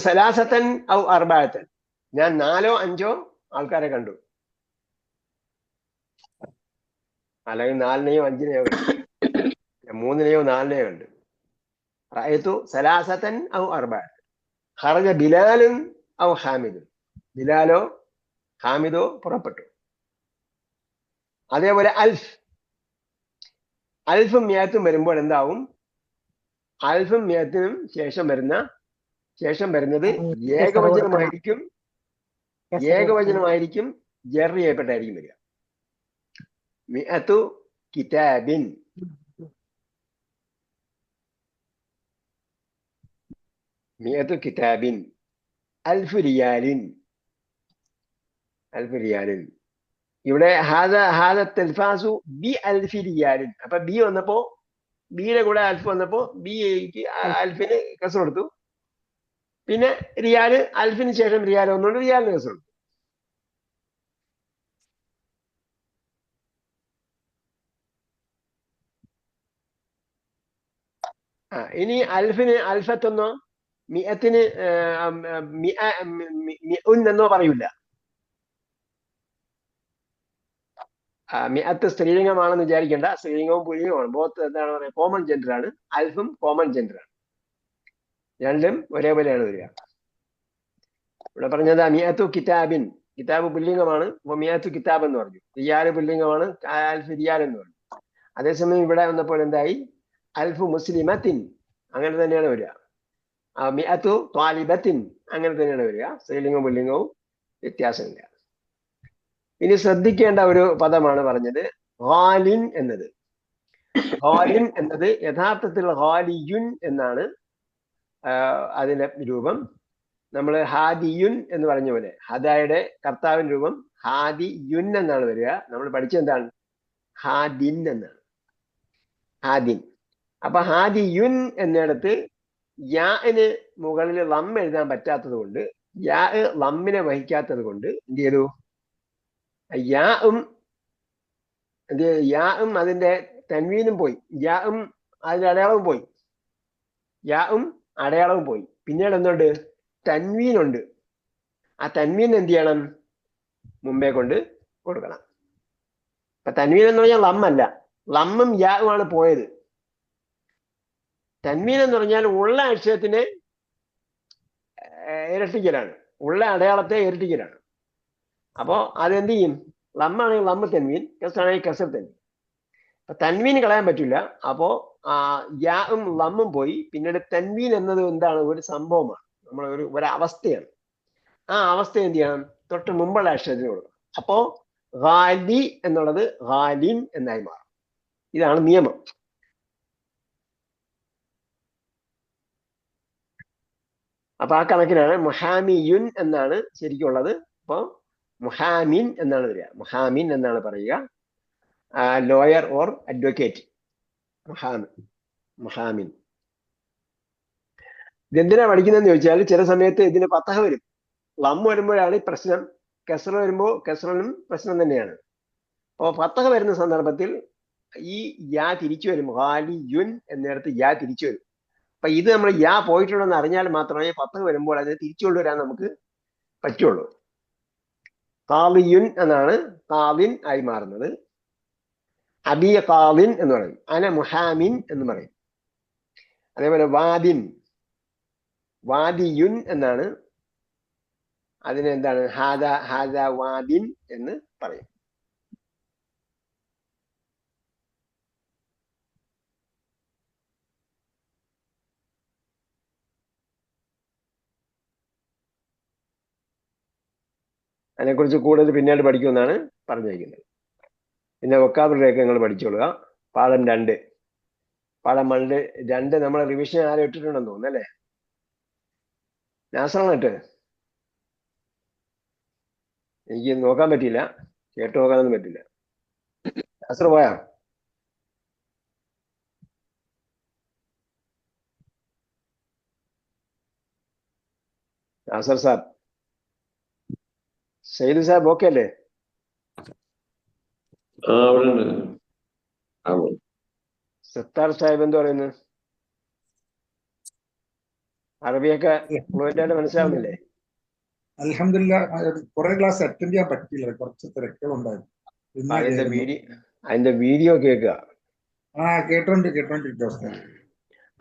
സലാസത്തൻ ഔ അർബഅത്തൻ, ഞാൻ 4 or 5 ആൾക്കാരെ കണ്ടു, അല്ലെങ്കിൽ 4-നെയോ 5-നെയോ കണ്ടു, 3-നെയോ 4-നെയോ കണ്ടു. റഅയ്തു സലാസത്തൻ ഔ അർബഅത്തൻ. ഖറജ ബിലാലുൻ ഔ ഹാമിദുൻ, ബിലാലോ ഹാമിദോ പുറപ്പെട്ടു. അതേപോലെ അൽഫും മിയത്തും വരുമ്പോൾ എന്താവും? അൽഫും മിയത്തിനും ശേഷം വരുന്നത് ഏകവചനമായിരിക്കും, ജർ ചെയ്യപ്പെട്ടായിരിക്കും വരിക. മിഅത്തു കിതാബിൻ, മിഅത്തു കിതാബിൻ അൽഫു റിയാലിൻ. അൽഫു റിയാലിൻ. ഇവിടെ ഹാദ തെൽഫാസു ബി അൽഫി റിയാലിൻ. അപ്പൊ ബി വന്നപ്പോ ബിയുടെ കൂടെ അൽഫ് വന്നപ്പോ ബിക്ക് അൽഫിന് കസർ കൊടുത്തു. പിന്നെ റിയാല് അൽഫിന് ശേഷം റിയാൽ വന്നുകൊണ്ട് റിയാലിന് കസർ കൊടുത്തു. ഇനി അൽഫിന് അൽഫത്തെന്നോ മിഅത്തിന് എന്നോ പറയൂല. മിഅത്ത് സ്ത്രീലിംഗമാണെന്ന് വിചാരിക്കേണ്ട. സ്ത്രീലിംഗവും പുല്ലിംഗമാണ്. ബോത്ത് എന്താണ് പറയുക, കോമൺ ജെൻഡർ ആണ്. അൽഫും കോമൺ ജെൻഡർ ആണ്. രണ്ടും ഒരേപോലെയാണ് വരിക. ഇവിടെ പറഞ്ഞത് മിഅത്തു കിതാബിൻ, കിതാബ് പുല്ലിംഗമാണ്. മിഅത്തു കിതാബ് എന്ന് പറഞ്ഞു. റിയാല് പുല്ലിംഗമാണ്. അൽഫ് റിയാൽ എന്ന് പറഞ്ഞു. അതേസമയം ഇവിടെ വന്നപ്പോൾ എന്തായി? അൽഫു മുസ്ലിമത്തിൻ, അങ്ങനെ തന്നെയാണ് വരിക. മിഅത്തു ത്വാലിബത്തിൻ, അങ്ങനെ തന്നെയാണ് വരിക. സ്ത്രീലിംഗവും പുല്ലിംഗവും വ്യത്യാസമില്ല. ഇനി ശ്രദ്ധിക്കേണ്ട ഒരു പദമാണ് പറഞ്ഞത് ഹാലിൻ എന്നത്. ഹാലിൻ എന്നത് യഥാർത്ഥത്തിൽ ഹാലിയുൻ എന്നാണ് അതിന്റെ രൂപം. നമ്മൾ ഹാദിയുൻ എന്ന് പറഞ്ഞ പോലെ ഹദായുടെ കർത്താവിന്റെ രൂപം ഹാദിയുൻ എന്നാണ് വരിക. നമ്മൾ പഠിച്ചത് എന്താണ്? ഹാദിൻ എന്നാണ്. ഹാദിൻ. അപ്പൊ ഹാദിയുൻ എന്നിടത്ത് യാന് മുകളിൽ ലം എഴുതാൻ പറ്റാത്തത് കൊണ്ട്, യാ ലമ്മിനെ വഹിക്കാത്തത് കൊണ്ട് എന്ത് ചെയ്തു? യാഉം അതിന്റെ തൻവീനും പോയി, യാഉം അതിന്റെ അടയാളവും പോയി. യാഉം അടയാളവും പോയി. പിന്നീട് എന്തുണ്ട്? തൻവീനുണ്ട്. ആ തൻവീൻ എന്ത് ചെയ്യണം? മുമ്പേ കൊണ്ട് കൊടുക്കണം. അപ്പൊ തൻവീൻ എന്ന് പറഞ്ഞാൽ ലമ്മല്ല, ലമ്മും യാഉമാണ് പോയത്. തൻവീൻ എന്ന് പറഞ്ഞാൽ ഉള്ള അക്ഷരത്തിനെ ഇരട്ടിക്കലാണ്, ഉള്ള അടയാളത്തെ ഇരട്ടിക്കലാണ്. അപ്പോ അതെന്ത് ചെയ്യും? ലമ്മാണെങ്കിൽ ലമ്മ് തൻവീൻ, കസറാണെങ്കിൽ കസർ തൻവീൻ. അപ്പൊ തൻവീൻ കളയാൻ പറ്റില്ല. അപ്പോ യാഉം ലമ്മും പോയി. പിന്നീട് തൻവീൻ എന്നത് എന്താണ്? ഒരു സംഭവമാണ്, നമ്മളെ ഒരു അവസ്ഥയാണ്. ആ അവസ്ഥ എന്ത് ചെയ്യണം? തൊട്ട് മുമ്പുള്ള അക്ഷരത്തിന് കൊടുക്കണം. അപ്പോ ഗാലി എന്നുള്ളത് ഗാലിൻ എന്നായി മാറും. ഇതാണ് നിയമം. അപ്പൊ ആ കണക്കിനാണ് മുഹാമിയുൻ എന്നാണ് ശരിക്കുള്ളത്. അപ്പോ മുഹാമിൻ എന്നാണ് വരിക. മുഹാമിൻ എന്നാണ് പറയുക. Lawyer or advocate. മുഹാമിൻ. ഇതെന്തിനാ പഠിക്കുന്നതെന്ന് ചോദിച്ചാൽ ചില സമയത്ത് ഇതിന് ഫതഹ വരും. ലം വരുമ്പോഴാണ് പ്രശ്നം. കസ്റ വരുമ്പോൾ കസ്റിനും പ്രശ്നം തന്നെയാണ്. അപ്പോൾ ഫതഹ വരുന്ന സന്ദർഭത്തിൽ ഈ യാ തിരിച്ചു വരും. ഹാലിയുൻ എന്നിടത്ത് യാ തിരിച്ചു വരും. അപ്പൊ ഇത് നമ്മൾ യാ പോയിട്ടുണ്ടെന്ന് അറിഞ്ഞാൽ മാത്രമേ ഫതഹ വരുമ്പോൾ അതിനെ തിരിച്ചു കൊണ്ടുവരാൻ നമുക്ക് പറ്റുള്ളൂ. ഖാലിയുൻ എന്നാണ് ഖാലിൻ ആയി മാറുന്നത്. അബി ഖാലിൻ എന്ന് പറയും. അന മുഹാമിൻ എന്ന് പറയും. അതേപോലെ വാദിയുൻ എന്നാണ്. അതിനെന്താണ്? ഹാദ വാദിൻ എന്ന് പറയും. അതിനെക്കുറിച്ച് കൂടുതൽ പിന്നീട് പഠിക്കുമെന്നാണ് പറഞ്ഞിരിക്കുന്നത്. പിന്നെ വൊക്കാബുലറിയൊക്കെ നിങ്ങൾ പഠിച്ചോളുക. പാഠം 2, പാഠം 2 നമ്മൾ റിവിഷൻ ആരും ഇട്ടിട്ടുണ്ടെന്ന് തോന്നുന്നു അല്ലേ? നാസറാണ് ഇട്ട്. എനിക്ക് നോക്കാൻ പറ്റിയില്ല, കേട്ട് നോക്കാനൊന്നും പറ്റില്ല. നാസർ പോയാ? നാസർ സാബ്, സയ്യിദ് സാബ് ഓക്കെ അല്ലേ? സത്താർ സാഹിബ് എന്ത് പറയുന്നു? അറബിയൊക്കെ ഫ്ലുവന്റ് ആയിട്ട് മനസ്സിലാവുന്നില്ലേ? അൽഹംദുലില്ലാ, കുറെ ക്ലാസ് അറ്റൻഡ് ചെയ്യാൻ പറ്റിയില്ല, കുറച്ച് തിരക്കുകളുണ്ടായിരുന്നു. അതിന്റെ വീഡിയോ കേൾക്കുക. കേട്ടോണ്ടിരിക്കും.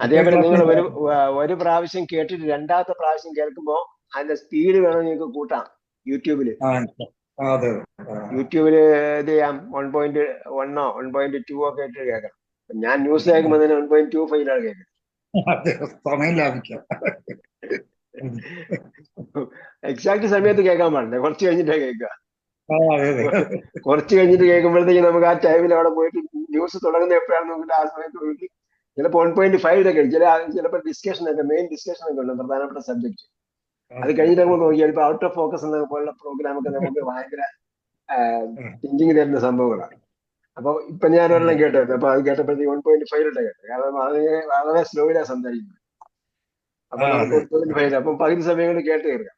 അതേപോലെ നിങ്ങൾ ഒരു പ്രാവശ്യം കേട്ടിട്ട് രണ്ടാമത്തെ പ്രാവശ്യം കേൾക്കുമ്പോ അതിന്റെ സ്പീഡ് വേണമെങ്കിൽ നിങ്ങൾക്ക് കൂട്ടാം. യൂട്യൂബില് ഇത് ചെയ്യാം. 1.1 1.2 ഒക്കെ ഇട്ട് കേൾക്കണം. ഞാൻ ന്യൂസ് കേൾക്കുമ്പോൾ തന്നെ 1.25 കേൾക്കുന്നത്. സമയം ലാഭിക്കാം. എക്സാക്ട് സമയത്ത് കേൾക്കാൻ പാടില്ല, കുറച്ച് കഴിഞ്ഞിട്ടേ കേൾക്കുക. കുറച്ച് കഴിഞ്ഞിട്ട് കേൾക്കുമ്പോഴത്തേക്ക് നമുക്ക് ആ ടൈമിൽ അവിടെ പോയിട്ട് ന്യൂസ് തുടങ്ങുന്ന എപ്പോഴാണെന്ന് നോക്കിയിട്ട് ആ സമയത്ത് പോയിട്ട് ചിലപ്പോൾ 1.5 ഒക്കെ ചിലപ്പോൾ ഡിസ്കഷൻ ഒക്കെ മെയിൻ ഡിസ്കഷൻ ഒക്കെ ഉണ്ട് പ്രധാനപ്പെട്ട സബ്ജക്ട്. അത് കഴിഞ്ഞിട്ട് നമുക്ക് നോക്കിയാൽ ഇപ്പൊ ഔട്ട് ഓഫ് ഫോക്കസ് എന്ന പോലുള്ള പ്രോഗ്രാം ഒക്കെ നമുക്ക് ഭയങ്കര തിങ്കിങ് തരുന്ന സംഭവങ്ങളാണ്. അപ്പൊ ഇപ്പൊ ഞാൻ ഒരെണ്ണം കേട്ടായിരുന്നു. അപ്പൊ അത് കേട്ടപ്പോഴത്തേക്ക് 1.5 കേട്ടു. കാരണം അത് വളരെ സ്ലോയിലാണ് സംസാരിക്കുന്നത്. അപ്പൊ നമുക്ക് 1.5 അപ്പം പകുതി സമയം കൊണ്ട് കേട്ട് തീർക്കാം.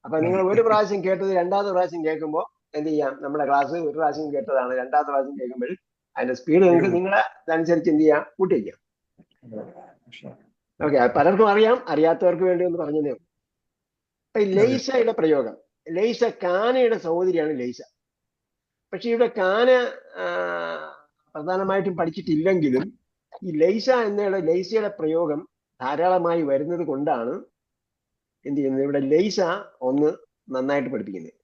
അപ്പൊ നിങ്ങൾ ഒരു പ്രാവശ്യം കേട്ടത് രണ്ടാമത്തെ പ്രാവശ്യം കേൾക്കുമ്പോൾ എന്ത് ചെയ്യാം, നമ്മുടെ ക്ലാസ് ഒരു പ്രാവശ്യം കേട്ടതാണ് രണ്ടാമത്തെ പ്രാവശ്യം കേൾക്കുമ്പോൾ അതിന്റെ സ്പീഡ് നിങ്ങൾക്ക് നിങ്ങളെ അതനുസരിച്ച് എന്ത് ചെയ്യാം, കൂട്ടി വയ്ക്കാം. ഓക്കെ, പലർക്കും അറിയാം, അറിയാത്തവർക്ക് വേണ്ടി ഒന്ന് പറഞ്ഞതേ ഉള്ളൂ. അപ്പൊ ഈ ലൈസയുടെ പ്രയോഗം, ലൈസ കാനയുടെ സഹോദരിയാണ് ലൈസ. പക്ഷെ ഇവിടെ കാന പ്രധാനമായിട്ടും പഠിച്ചിട്ടില്ലെങ്കിലും ഈ ലൈസ എന്നുള്ള ലൈസയുടെ പ്രയോഗം ധാരാളമായി വരുന്നത് കൊണ്ടാണ് എന്ത് ചെയ്യുന്നത്, ഇവിടെ ലൈസ ഒന്ന് നന്നായിട്ട് പഠിപ്പിക്കുന്നത്.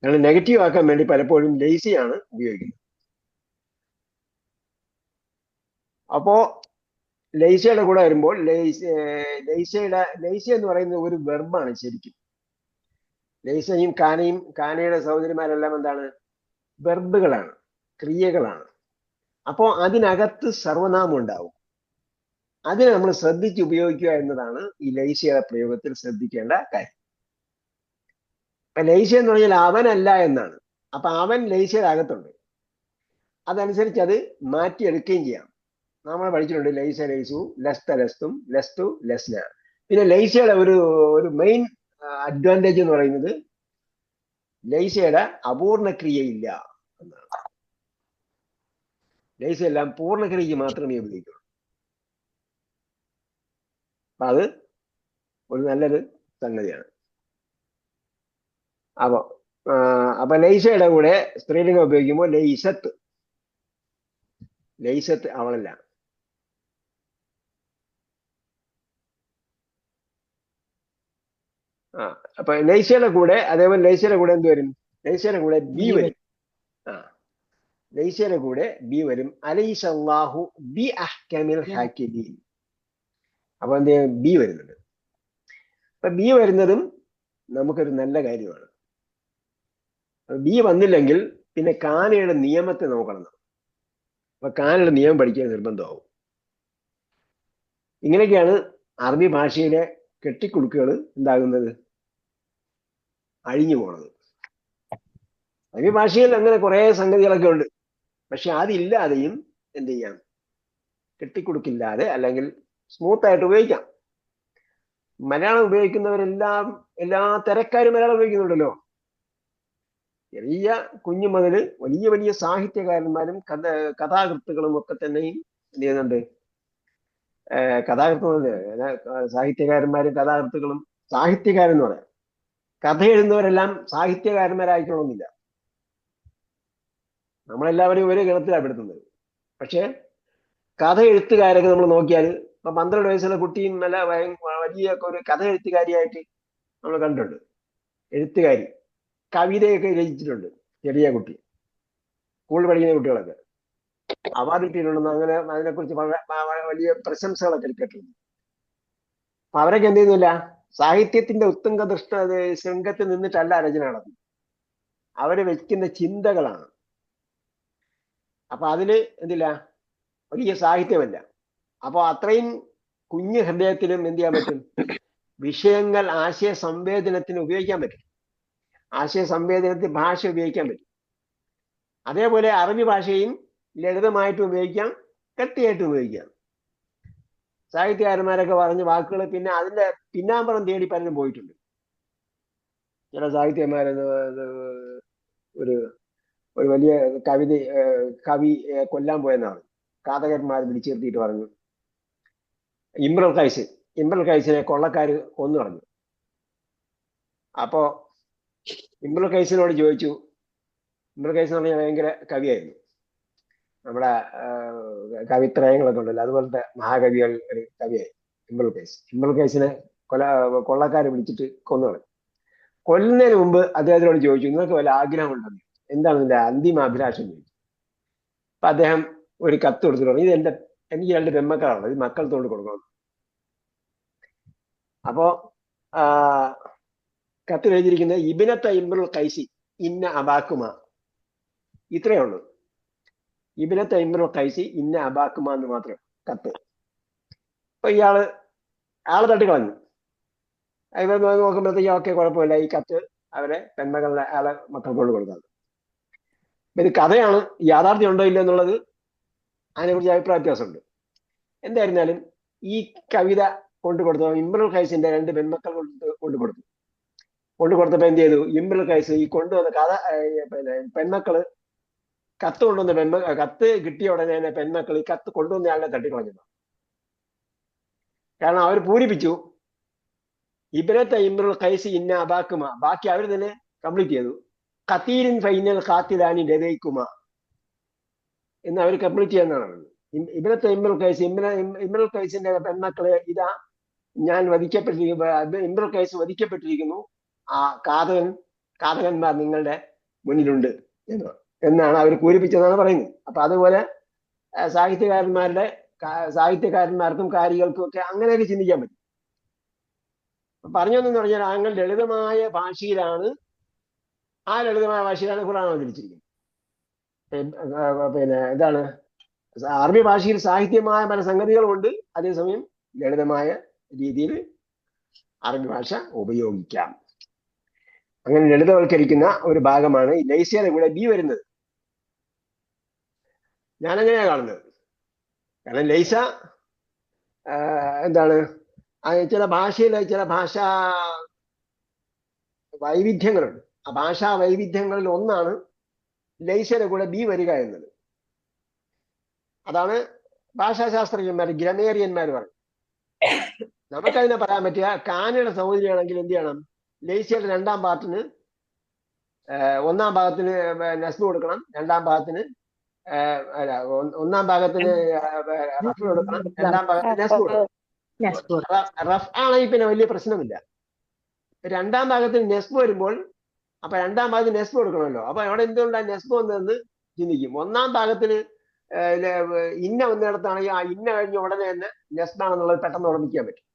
കാരണം നെഗറ്റീവ് ആക്കാൻ വേണ്ടി പലപ്പോഴും ലൈസയാണ് ഉപയോഗിക്കുന്നത്. അപ്പോ ലൈസയുടെ കൂടെ വരുമ്പോൾ ലൈസ എന്ന് പറയുന്ന ഒരു വെർബാണ് ശരിക്കും. ലൈസയും കാനയും കാനയുടെ സഹോദരിമാരെല്ലാം എന്താണ്, വെർബുകളാണ്, ക്രിയകളാണ്. അപ്പോ അതിനകത്ത് സർവനാമം ഉണ്ടാവും. അതിനെ നമ്മൾ ശ്രദ്ധിച്ച് ഉപയോഗിക്കുക എന്നതാണ് ഈ ലൈസയുടെ പ്രയോഗത്തിൽ ശ്രദ്ധിക്കേണ്ട കാര്യം. ഇപ്പൊ ലൈസ എന്ന് പറഞ്ഞാൽ അവനല്ല എന്നാണ്. അപ്പൊ അവൻ ലൈസയുടെ അകത്തുണ്ട്. അതനുസരിച്ച് അത് മാറ്റിയെടുക്കുകയും ചെയ്യാം. നമ്മൾ പഠിച്ചിട്ടുണ്ട് ലൈസ ലൈസു, ലസ്ത ലസ്തും, ലസ്തു ലസ്ന. പിന്നെ ലൈസയുടെ ഒരു മെയിൻ അഡ്വാൻറ്റേജ് എന്ന് പറയുന്നത് ലൈസയുടെ അപൂർണക്രിയയില്ല എന്നാണ്. ലൈസ എല്ലാം പൂർണ്ണക്രിയക്ക് മാത്രമേ ഉപയോഗിക്കുള്ളൂ. അപ്പൊ അത് ഒരു നല്ലൊരു സംഗതിയാണ്. അപ്പൊ ലൈസയുടെ കൂടെ സ്ത്രീലിംഗം ഉപയോഗിക്കുമ്പോൾ ലൈസത്ത്, ലൈസത്ത് അവളല്ല. അപ്പൊ ലൈസയുടെ കൂടെ അതേപോലെ ലൈസയുടെ കൂടെ എന്ത് വരും, ലൈസയുടെ കൂടെ ബി വരും. ലൈസയുടെ കൂടെ ബി വരും. അലൈസ അല്ലാഹു ബി അഹ്കമിൽ ഹാക്കിമീൻ. അപ്പൊ എന്ത് ചെയ്യും, ബി വരുന്നുണ്ട്. അപ്പൊ ബി വരുന്നതും നമുക്കൊരു നല്ല കാര്യമാണ്. ബി വന്നില്ലെങ്കിൽ പിന്നെ കാനയുടെ നിയമത്തെ നോക്കണം. അപ്പൊ കാനയുടെ നിയമം പഠിക്കാൻ നിർബന്ധമാവും. ഇങ്ങനെയൊക്കെയാണ് അറബി ഭാഷയിലെ കെട്ടിക്കുടുക്കുകൾ എന്താകുന്നത്, അഴിഞ്ഞു പോണത്. അറബി ഭാഷയിൽ അങ്ങനെ കുറെ സംഗതികളൊക്കെ ഉണ്ട്. പക്ഷെ അതില്ലാതെയും എന്ത് ചെയ്യാം, കെട്ടിക്കുടുക്കില്ലാതെ അല്ലെങ്കിൽ സ്മൂത്ത് ആയിട്ട് ഉപയോഗിക്കാം. മലയാളം ഉപയോഗിക്കുന്നവരെല്ലാം, എല്ലാ തരക്കാരും മലയാളം ഉപയോഗിക്കുന്നുണ്ടല്ലോ. ചെറിയ കുഞ്ഞു മുതല് വലിയ വലിയ സാഹിത്യകാരന്മാരും കഥാകൃത്തുക്കളും ഒക്കെ തന്നെയും എന്ത് ചെയ്യുന്നുണ്ട്, സാഹിത്യകാരന്മാരും കഥാകൃത്തുക്കളും. സാഹിത്യകാരെന്ന് പറയാം, കഥ എഴുതുന്നവരെല്ലാം സാഹിത്യകാരന്മാരായിക്കണമെന്നില്ല. നമ്മളെല്ലാവരെയും ഒരേ ഗണത്തിലാണ് പെടുത്തുന്നത്. പക്ഷെ കഥ എഴുത്തുകാരൊക്കെ നമ്മൾ നോക്കിയാൽ ഇപ്പൊ 12 വയസ്സുള്ള കുട്ടിയും നല്ല വലിയ ഒരു കഥ എഴുത്തുകാരിയായിട്ട് നമ്മൾ കണ്ടിട്ടുണ്ട്. എഴുത്തുകാരി, കവിതയൊക്കെ രചിച്ചിട്ടുണ്ട്. ചെറിയ കുട്ടി, സ്കൂളിൽ പഠിക്കുന്ന കുട്ടികളൊക്കെ അവാർഡ് കിട്ടിയിട്ടുണ്ടെന്ന് അങ്ങനെ അതിനെക്കുറിച്ച് വലിയ പ്രശംസകളൊക്കെ കേട്ടിട്ടുണ്ട്. അപ്പൊ അവരൊക്കെ എന്ത് ചെയ്യുന്നില്ല, സാഹിത്യത്തിന്റെ ഉത്തുംഗ ശൃംഗത്തിൽ നിന്നിട്ടല്ല രചന നടത്തുന്നത്. അവര് വെക്കുന്ന ചിന്തകളാണ്. അപ്പൊ അതില് എന്തില്ല, വലിയ സാഹിത്യമല്ല. അപ്പൊ അത്രയും കുഞ്ഞു ഹൃദയത്തിലും എന്ത് ചെയ്യാൻ പറ്റും, വിഷയങ്ങൾ ആശയ സംവേദനത്തിന് ഉപയോഗിക്കാൻ പറ്റും. ആശയ സംവേദനത്തിൽ ഭാഷ ഉപയോഗിക്കാൻ പറ്റും. അതേപോലെ അറബി ഭാഷയും ലളിതമായിട്ടും ഉപയോഗിക്കാം, കട്ടിയായിട്ടും ഉപയോഗിക്കാം. സാഹിത്യകാരന്മാരൊക്കെ പറഞ്ഞ വാക്കുകൾ പിന്നെ അതിന്റെ പിന്നാമ്പുറം തേടി പലരും പോയിട്ടുണ്ട്. ചില സാഹിത്യന്മാരത് ഒരു വലിയ കവി കൊല്ലാൻ പോയെന്നാണ് കാതകന്മാർ വിളിച്ചു നിർത്തിയിട്ട് പറഞ്ഞു. ഇമ്രുൽ ഖൈസിനെ കൊള്ളക്കാര് കൊന്നു പറഞ്ഞു. അപ്പോ ഇമ്രുൽ ഖൈസിനോട് ചോദിച്ചു, ഇമ്രുൽ ഖൈസ് എന്ന് പറഞ്ഞാൽ ഭയങ്കര കവിയായിരുന്നു. നമ്മുടെ കവിത്രയങ്ങളൊക്കെ ഉണ്ടല്ലോ, അതുപോലത്തെ മഹാകവികൾ ഒരു കവിയായി ഇമ്രുൽ ഖൈസിനെ കൊള്ളക്കാര് പിടിച്ചിട്ട് കൊന്നു കളഞ്ഞു. കൊല്ലുന്നതിന് മുമ്പ് അദ്ദേഹത്തിനോട് ചോദിച്ചു, നിങ്ങൾക്ക് വല്ല ആഗ്രഹം ഉണ്ടെന്ന്, എന്താണ് നിന്റെ അന്തിമ അഭിലാഷം ചോദിച്ചു. അപ്പൊ അദ്ദേഹം ഒരു കത്ത് കൊടുത്തിട്ട് പറഞ്ഞു, എനിക്ക് 2 പെൺമക്കളാണ്, ഇത് മക്കൾത്തോണ്ട് കൊടുക്കണം. അപ്പോ കത്തിൽ എഴുതിയിരിക്കുന്നത് ഇബ്നത ഇമ്രുൽ ഖൈസി ഇന്ന അബാക്കുമ, ഇത്രയേ ഉള്ളൂ. ഇബ്നത്തെ ഇമ്രുൽ ഖൈസി ഇന്ന അബാക്കുമ എന്ന് മാത്രം കത്ത്. അപ്പൊ ആള് തട്ടിക്കളഞ്ഞു. ഇവർ നോക്കുമ്പോഴത്തേക്കും ഓക്കെ കുഴപ്പമില്ല, ഈ കത്ത് അവരെ പെൺമകളുടെ ആളെ മക്കൾക്ക് കൊണ്ട് കൊടുക്കാം. ഇത് കഥയാണ്, യാഥാർത്ഥ്യം ഉണ്ടോ ഇല്ല എന്നുള്ളത് അതിനെക്കുറിച്ച് അഭിപ്രായ വ്യത്യാസമുണ്ട്. എന്തായിരുന്നാലും ഈ കവിത കൊണ്ടുകൊടുത്തു ഇമ്രുൽ ഖൈസിന്റെ 2 പെൺമക്കൾ കൊണ്ടുകൊടുത്തപ്പോ എന്ത് ചെയ്തു? ഇമ്രുൽ ഖൈസ് ഈ കൊണ്ടുവന്ന കഥ പെൺമക്കള് കത്ത് കൊണ്ടുവന്ന കത്ത് കിട്ടിയ ഉടനെ തന്നെ പെൺമക്കൾ ഈ കത്ത് കൊണ്ടുവന്നയാളെ തട്ടിക്കളഞ്ഞു. കാരണം അവർ പൂരിപ്പിച്ചു ഇബ്നത്തെ ഇമ്രുൽ ഖൈസ് ഇന്ന അബാക്കുമ, ബാക്കി അവർ തന്നെ കംപ്ലീറ്റ് ചെയ്തു. ഖതീരിൻ ഫൈനൽ ഖാത്തിലാനി ലദൈക്കുമ എന്ന് അവർ കംപ്ലീറ്റ് ചെയ്യാന്നാണ്. ഇബ്നത്തെ ഇമ്രുൽ ഖൈസ് ഇമ്രുൽ ഖൈസിന്റെ പെൺമക്കള് ഇതാ ഞാൻ ഇമ്രുൽ ഖൈസ് വധിക്കപ്പെട്ടിരിക്കുന്നു, ആ കാതകന്മാർ നിങ്ങളുടെ മുന്നിലുണ്ട് എന്നാണ് അവർ പൂരിപ്പിച്ചതെന്നാണ് പറയുന്നത്. അപ്പൊ അതുപോലെ സാഹിത്യകാരന്മാർക്കും കാരികൾക്കും ഒക്കെ അങ്ങനെയൊക്കെ ചിന്തിക്കാൻ പറ്റും. പറഞ്ഞതെന്ന് പറഞ്ഞാൽ അങ്ങനെ ലളിതമായ ഭാഷയിലാണ് ഖുർആൻ അവതരിച്ചിരിക്കുന്നത്. എന്താണ്, അറബി ഭാഷയിൽ സാഹിത്യമായ പല സംഗതികളുമുണ്ട്, അതേസമയം ലളിതമായ രീതിയിൽ അറബി ഭാഷ ഉപയോഗിക്കാം. അങ്ങനെ ലളിതവൽക്കരിക്കുന്ന ഒരു ഭാഗമാണ് ഈ ലൈസയുടെ കൂടെ ബി വരുന്നത്. ഞാനങ്ങനെയാണ് കാണുന്നത്. കാരണം ലൈസ എന്താണ്, ചില ഭാഷയിലെ ചില ഭാഷാ വൈവിധ്യങ്ങളുണ്ട്. ആ ഭാഷാ വൈവിധ്യങ്ങളിൽ ഒന്നാണ് ലൈസയുടെ കൂടെ ബി വരിക എന്നത്. അതാണ് ഭാഷാശാസ്ത്രജ്ഞന്മാർ, ഗ്രമേറിയന്മാർ പറയും. നമുക്കതിനെ പറയാൻ പറ്റുക കാനയുടെ സഹോദരിയാണെങ്കിൽ എന്ത് ചെയ്യണം? ലൈസയുടെ 2ാം ഭാഗത്തിന് 1ാം ഭാഗത്തിന് നസ്ബ് കൊടുക്കണം, 2ാം ഭാഗത്തിന് 1ാം ഭാഗത്തിന് റഫ് കൊടുക്കണം, 2ാം ഭാഗത്തിന് നസ്ബ് കൊടുക്കണം. റഫ് ആണെങ്കിൽ പിന്നെ വലിയ പ്രശ്നമില്ല. 2ാം ഭാഗത്തിന് നെസ്ബ് വരുമ്പോൾ അപ്പൊ 2ാം ഭാഗത്തിന് നെസ്ബ് കൊടുക്കണമല്ലോ. അപ്പൊ അവിടെ എന്തുകൊണ്ടാണ് നെസ്ബ് വന്നതെന്ന് ചിന്തിക്കും. 1ാം ഭാഗത്തിന് ഇന്ന വന്നിടത്താണെങ്കിൽ ആ ഇന്ന കഴിഞ്ഞ ഉടനെ തന്നെ നെസ്ബാണെന്നുള്ളത് പെട്ടെന്ന് ഓർമ്മിക്കാൻ പറ്റും.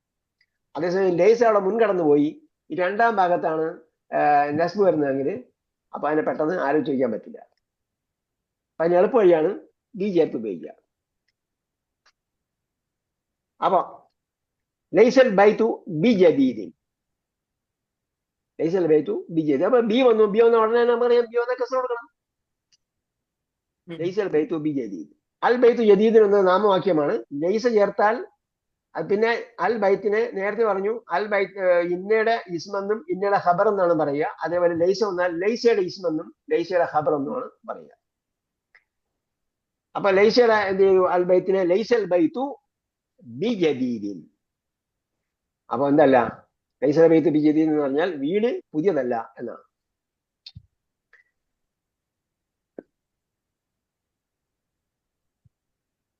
അതേസമയം ലൈസ അവിടെ മുൻകടന്നു പോയി ഈ 2ാം ഭാഗത്താണ് നെസ്ബ് വരുന്നതെങ്കിൽ അപ്പൊ അതിനെ പെട്ടെന്ന് ആലോചിച്ച് വയ്ക്കാൻ പറ്റില്ല. അപ്പൊ അതിന് എളുപ്പ വഴിയാണ് ബി ചേർത്ത് ഉപയോഗിക്കുക. അപ്പൊ ലൈസൽ ബൈതു ബി ജദീദിൻ, ലൈസൽ ബൈതു ബി ജദീദ്. അപ്പൊ ബി വന്ന ഉടനെ നമുക്കറിയാം ബി വന്ന കസർ കൊടുക്കണം. ലൈസൽ ബൈതു ബി ജദീദ്. അൽ ബൈതു ജദീദിൻ എന്ന നാമവാക്യമാണ്. ലൈസ ചേർത്താൽ പിന്നെ അൽ ബൈത്തിനെ നേരത്തെ പറഞ്ഞു അൽ ബൈത്ത് ഇന്നയുടെ ഇസ്മെന്നും ഇന്നയുടെ ഖബർ എന്നാണ് പറയുക. അതേപോലെ ലൈസ വന്നാൽ ലൈസയുടെ ഇസ്മെന്നും ലൈസയുടെ ഖബർ എന്നുമാണ് പറയുക. അപ്പൊ ലൈസയുടെ എന്ത് ചെയ്തു? അൽ ബൈത്തിനെ ലൈസൽ ബൈതു ബി ജദീദിൻ. അപ്പൊ എന്തല്ല, ലൈസൽ ബൈതു ബി ജദീദ് എന്ന് പറഞ്ഞാൽ വീട് പുതിയതല്ല എന്നാണ്.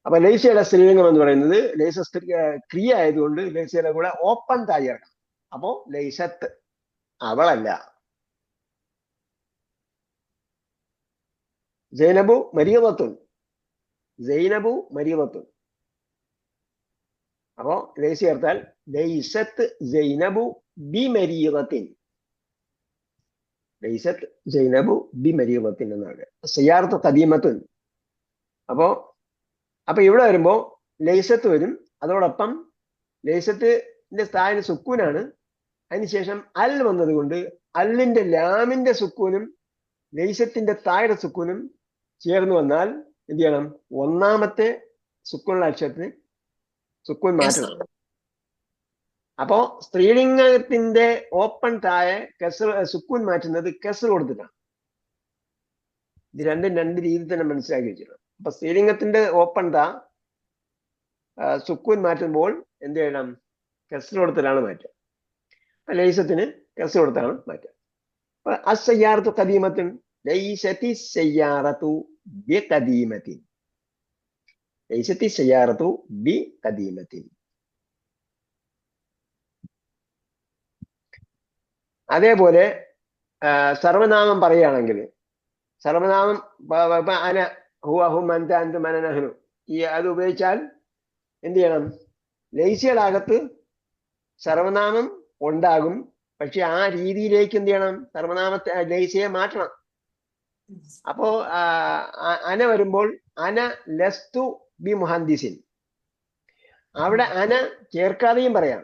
അപ്പൊ ലൈസയുടെ സ്ത്രീലിംഗം എന്ന് പറയുന്നത് ലൈസ ക്രിയ ആയതുകൊണ്ട് ലൈസയുടെ കൂടെ ഓപ്പൺ താഴെ ഇറക്കണം. അപ്പോ ലൈസത്ത് അവളല്ല. സൈനബു മരീദത്തുൻ, സൈനബു മരീദത്തുൻ. അപ്പോ ലൈസ ചേർത്താൽ ലൈസത്ത് സൈനബു ബി മരീദത്തിൻ, ലൈസത്ത് സൈനബു ബി മരീദത്തിൻ എന്നാണ്. സിയാറത്ത് ഖദീമത്തുൻ. അപ്പൊ ഇവിടെ വരുമ്പോ ലൈസത്ത് വരും. അതോടൊപ്പം ലൈസത്തിന്റെ സ്ഥാനം സുക്കൂനാണ്. അതിനുശേഷം അൽ വന്നത് കൊണ്ട് അല്ലിന്റെ ലാമിന്റെ സുക്കൂനും ലൈസത്തിന്റെ തായുടെ സുക്കൂനും ചേർന്ന് വന്നാൽ എന്ത് ചെയ്യണം? 1ാമത്തെ സുക്കൂനുള്ള അക്ഷരത്തിന് സുക്കൂൻ മാറ്റണം. അപ്പോ സ്ത്രീലിംഗത്തിന്റെ ഓപ്പൺ താഴെ സുക്കൂൻ മാറ്റുന്നത് കെസർ കൊടുത്തിട്ടാണ്. ഇത് രണ്ടും 2 രീതിയിൽ തന്നെ മനസ്സിലാക്കി വെച്ചിട്ടുണ്ട്. അപ്പൊ സ്ത്രീലിംഗത്തിന്റെ ഓപ്പൺ താ സുക്കൂൻ മാറ്റുമ്പോൾ എന്ത് ചെയ്യണം? കെസർ കൊടുത്തിട്ടാണ് മാറ്റുക. ലൈസത്തിന് കെസർ കൊടുത്താണ് മാറ്റുക. അപ്പൊ അസ്സയ്യാറത്തു ഖദീമത്തുൻ ലൈസത്തി സയ്യാറത്തു ബി ഖദീമത്തിൻ, ലൈസത്തി സയ്യാറത്തു ബി ഖദീമത്തിൻ. അതേപോലെ സർവനാമം പറയുകയാണെങ്കിൽ സർവനാമം അന ഹുവ ഹും അൻത അൻതും അന നഹ്നു ഈ അത് ഉപയോഗിച്ചാൽ എന്ത് ചെയ്യണം? ലൈസയുടെ അകത്ത് സർവനാമം ഉണ്ടാകും. പക്ഷെ ആ രീതിയിലേക്ക് എന്ത് ചെയ്യണം? സർവനാമത്തെ ലൈസയെ മാറ്റണം. അപ്പോ അന വരുമ്പോൾ അന ലസ്തു ബി മുഹന്ദിസിൻ. അവിടെ അന ചേർക്കാതെയും പറയാം.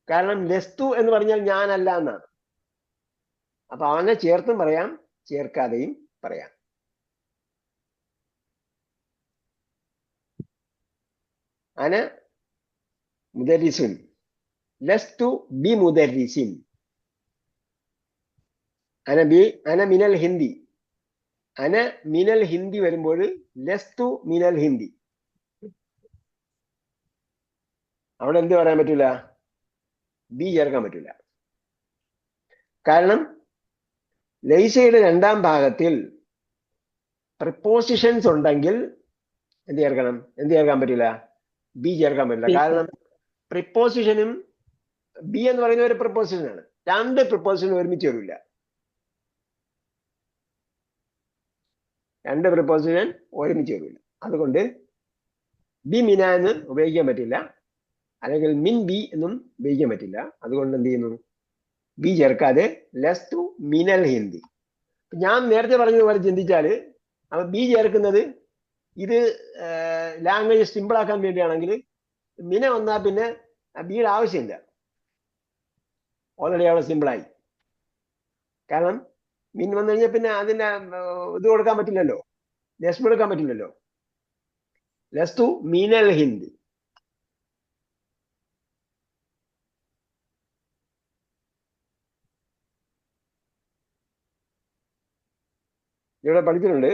കാരണം ലസ്തു എന്ന് പറഞ്ഞാൽ ഞാനല്ല എന്നാണ്. അപ്പൊ അന ചേർത്തും പറയാം, ചേർക്കാതെയും പറയാം. അന മുദരിസുൻ ലസ്തു ബി മുദരിസിൻ. അന മിനൽ ഹിന്ദി. അന മിനൽ ഹിന്ദി വരുമ്പോൾ ലസ്തു മിനൽ ഹിന്ദി. അവിടെ എന്ത് പറയാൻ പറ്റൂല? ബി ചേർക്കാൻ പറ്റൂല. കാരണം ലൈസയുടെ രണ്ടാം ഭാഗത്തിൽ പ്രിപ്പോസിഷൻസ് ഉണ്ടെങ്കിൽ എന്ത് ചേർക്കണം? എന്ത് ചേർക്കാൻ പറ്റില്ല? ബി ചേർക്കാൻ പറ്റില്ല. കാരണം പ്രിപ്പോസിഷനും ബി എന്ന് പറയുന്ന ഒരു പ്രിപ്പോസിഷനാണ്. രണ്ട് പ്രിപ്പോസിഷൻ ഒരുമിച്ച് വരില്ല. രണ്ട് പ്രിപ്പോസിഷൻ ഒരുമിച്ച് വരില്ല. അതുകൊണ്ട് ബി മിന എന്ന് ഉപയോഗിക്കാൻ പറ്റില്ല, അല്ലെങ്കിൽ മിൻ ബി എന്നും ഉപയോഗിക്കാൻ പറ്റില്ല. അതുകൊണ്ട് എന്ത് ചെയ്യുന്നു? ബി ചേർക്കാതെ ലസ്തു മിനൽ ഹിന്ദി. ഞാൻ നേരത്തെ പറഞ്ഞതുപോലെ ചിന്തിച്ചാല് അപ്പൊ ബി ചേർക്കുന്നത് ഇത് ലാംഗ്വേജ് സിമ്പിൾ ആക്കാൻ വേണ്ടിയാണെങ്കിൽ മിന വന്നാൽ പിന്നെ ബിയുടെ ആവശ്യമില്ല, ഓൾറെഡി അവിടെ സിമ്പിളായി. കാരണം മിൻ വന്നു കഴിഞ്ഞാൽ പിന്നെ അതിന്റെ ഇത് കൊടുക്കാൻ പറ്റില്ലല്ലോ, നെസ്ബ് എടുക്കാൻ പറ്റില്ലല്ലോ. ലസ്തു മിനൽ ഹിന്ദി. ഇവിടെ പഠിച്ചിട്ടുണ്ട്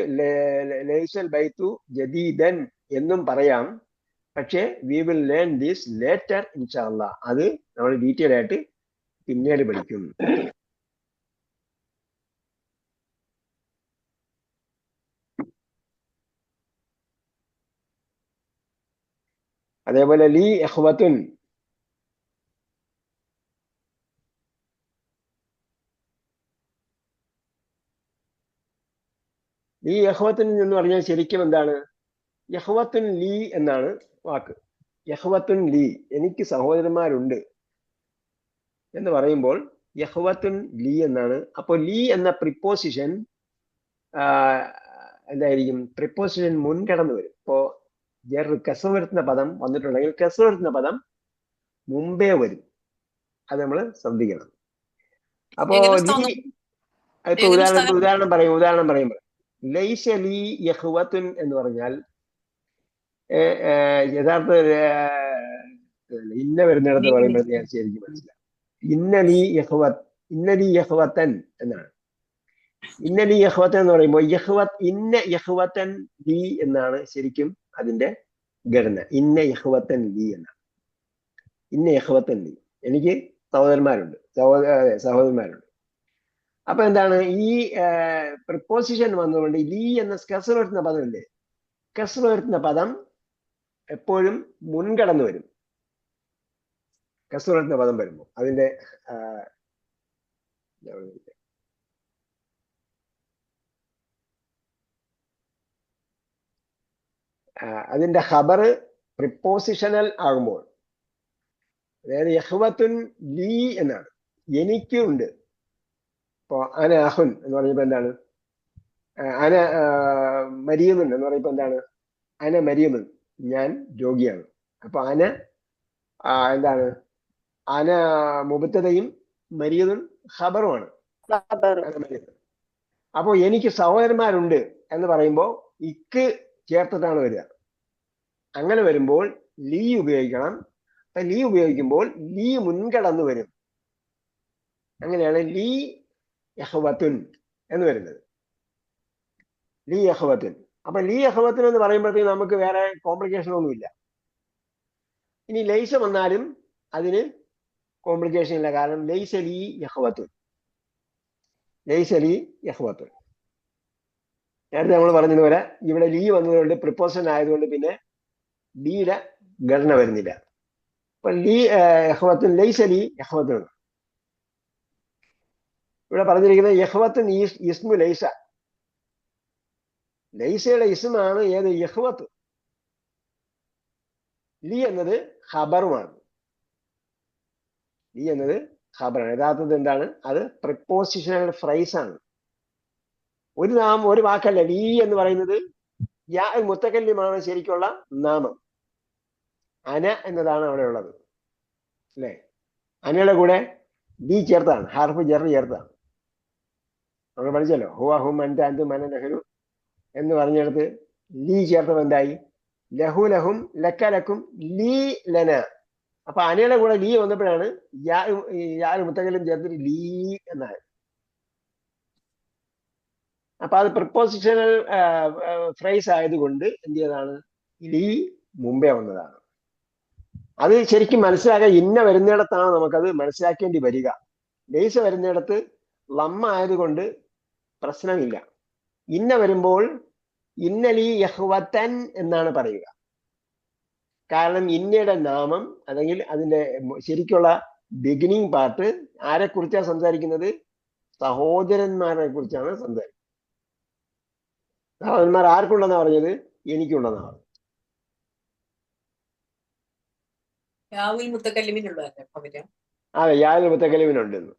ലൈസൽ ബൈത്തു ജദീദൻ എന്നും പറയാം. പക്ഷേ we will learn this later ഇൻഷാ അല്ലാഹ്. അത് നമ്മൾ ഡീറ്റെയിൽ ആയിട്ട് പിന്നീട് പഠിക്കും. അതേപോലെ ലീ ഇഖ്വത്തുൻ. ലീ ഇഖ്വത്തുൻ എന്ന് പറഞ്ഞാൽ ശരിക്കും എന്താണ്? യഹ്വത്തുൻ ലീ എന്നാണ് വാക്ക്. യഹ്വത്തുൻ ലീ, എനിക്ക് സഹോദരന്മാരുണ്ട് എന്ന് പറയുമ്പോൾ യഹ്വത്തുൻ ലീ എന്നാണ്. അപ്പോൾ ലീ എന്ന പ്രിപ്പോസിഷൻ എന്തായിരിക്കും? പ്രിപ്പോസിഷൻ മുൻകടന്ന് വരും. ഇപ്പോ കെസർ വരുത്തുന്ന പദം വന്നിട്ടുണ്ടെങ്കിൽ കെസർ വരുത്തുന്ന പദം മുമ്പേ വരും. അത് നമ്മൾ ശ്രദ്ധിക്കണം. അപ്പോ ലീ ഇപ്പൊ ഉദാഹരണം പറയുമ്പോൾ ലൈസ ലീ യഹ്വത്തുൻ എന്ന് പറഞ്ഞാൽ യഥാർത്ഥ ഇന്ന വരുന്നിടത്ത് പറയുമ്പോൾ ഞാൻ ശരിക്കും മനസ്സിലാവും. ഇന്നലി യഹ്വത്തൻ എന്നാണ്. ഇന്നലി യഹ്വത്തൻ എന്ന് പറയുമ്പോൾ ഇന്ന യഹ്വത്തൻ ലീ എന്നാണ് ശരിക്കും അതിന്റെ ഘടന. ഇന്ന യഹ്വത്തൻ ലീ എന്നാണ്. ഇന്ന യഹ്വത്തൻ ലീ, എനിക്ക് സഹോദരന്മാരുണ്ട്. അപ്പൊ എന്താണ്? ഈ പ്രിപ്പോസിഷൻ വന്നുകൊണ്ട് ലീ എന്ന കെസർ വരുത്തുന്ന പദമില്ലേ, കെസർ വരുത്തുന്ന പദം എപ്പോഴും മുൻകടന്നു വരും. കെസർ വരുത്തുന്ന പദം വരുമ്പോൾ അതിന്റെ അതിന്റെ ഖബർ പ്രിപ്പോസിഷണൽ ആകുമ്പോൾ, അതായത് യഹ്വത്തുൻ ലീ എന്നാണ്, എനിക്ക് ഉണ്ട്. ഇപ്പോ അന അഹുൻ എന്ന് പറഞ്ഞപ്പോ എന്താണ്? അന മരിയമുൻ എന്ന് പറയുമ്പോ എന്താണ്? അന മരിയമുൻ, ഞാൻ രോഗിയാണ്. അപ്പൊ അന എന്താണ്? അന മുബത്തതയും മരിയതും ഖബറുമാണ്. അപ്പോ എനിക്ക് സഹോദരന്മാരുണ്ട് എന്ന് പറയുമ്പോൾ ഇക്ക് ചേർത്തിട്ടാണ് വരിക. അങ്ങനെ വരുമ്പോൾ ലീ ഉപയോഗിക്കണം. അപ്പൊ ലീ ഉപയോഗിക്കുമ്പോൾ ലീ മുൻകടന്ന് വരും. അങ്ങനെയാണ് ലീ യഹ്വത്തുൻ എന്ന് വരുന്നത്. ലീ യഹ്വത്തുൻ. അപ്പൊ ലീ യഹ്വത്തുൻ എന്ന് പറയുമ്പോഴത്തേക്ക് നമുക്ക് വേറെ കോംപ്ലിക്കേഷൻ ഒന്നുമില്ല. ഇനി ലൈസ വന്നാലും അതിന് കോംപ്ലിക്കേഷൻ ഇല്ല. കാരണം ലൈസ ലീ യഹ്വത്തുൻ, ലൈസ ലീ യഹ്വത്തുൻ. നേരത്തെ നമ്മൾ പറഞ്ഞതുപോലെ ഇവിടെ ലീ വന്നതുകൊണ്ട് പ്രിപ്പോസിഷൻ ആയതുകൊണ്ട് പിന്നെ ബിയുടെ ഘടന വരുന്നില്ല. അപ്പൊ ലീ യഹ്വത്തുൻ ലൈസ ലീ യഹ്വത്തുൻ. ഇവിടെ പറഞ്ഞിരിക്കുന്നത് യഹ്വത്തുൻ ഇസ്മു ലൈസ. ലൈസയുടെ ഇസ്മാണ് ഏത്? യഹ്വത്ത്. ലീ എന്നത് ഖബറുമാണ്. ലീ എന്നത് ഖബറാണ്. യഥാർത്ഥത്തിൽ എന്താണ്? അത് പ്രിപ്പോസിഷണൽ ഫ്രൈസ് ആണ്. ഒരു വാക്കല്ല. ലീ എന്ന് പറയുന്നത് യാ മുത്തക്കല്ലിമാണ് ശരിക്കുള്ള നാമം. അന എന്നതാണ് അവിടെ ഉള്ളത് അല്ലേ? അനയുടെ കൂടെ ലീ ചേർത്താണ്, ഹാർഫ് ജെറ് ചേർത്താണ്. നമ്മൾ പഠിച്ചല്ലോ, ഹുവ ഹും അൻത അൻതും അന നെഹ്റു എന്ന് പറഞ്ഞെടുത്ത് ലീ ചേർത്തത് എന്തായി? ലഹു ലഹും ലക്ക ലക്കും ലീ ലന. അപ്പൊ അനയുടെ കൂടെ ലീ വന്നപ്പോഴാണ് യാ മുത്തക്കല്ലിം ചേർത്തിട്ട് ലീ എന്നായത്. അപ്പൊ അത് പ്രിപ്പോസിഷണൽ ഫ്രേസ് ആയതുകൊണ്ട് എന്ത് ചെയ്തതാണ്? ലീ മുമ്പേ വന്നതാണ്. അത് ശരിക്കും മനസ്സിലാക്കാൻ ഇന്ന വരുന്നിടത്താണ് നമുക്കത് മനസ്സിലാക്കേണ്ടി വരിക. ബേസ് വരുന്നിടത്ത് ലമ്മ ആയതുകൊണ്ട് പ്രശ്നമില്ല. ഇന്ന വരുമ്പോൾ ഇന്നലി യഹ്വത്തൻ എന്നാണ് പറയുക. കാരണം ഇന്നയുടെ നാമം അല്ലെങ്കിൽ അതിന്റെ ശരിക്കുള്ള ബിഗിനിങ് പാർട്ട് ആരെ കുറിച്ചാണ് സംസാരിക്കുന്നത്? സഹോദരന്മാരെ കുറിച്ചാണ് സംസാരിക്കുന്നത്. സഹോദരന്മാർ ആർക്കുണ്ടെന്നാ പറഞ്ഞത്? എനിക്കുണ്ടെന്നാ പറഞ്ഞത്. യാവുൽ മുത്തക്കല്ലിമിനുള്ളതല്ലേ അവര്? അതെ, യാതൊരു മുത്തക്കലിമിനുണ്ടെന്ന്,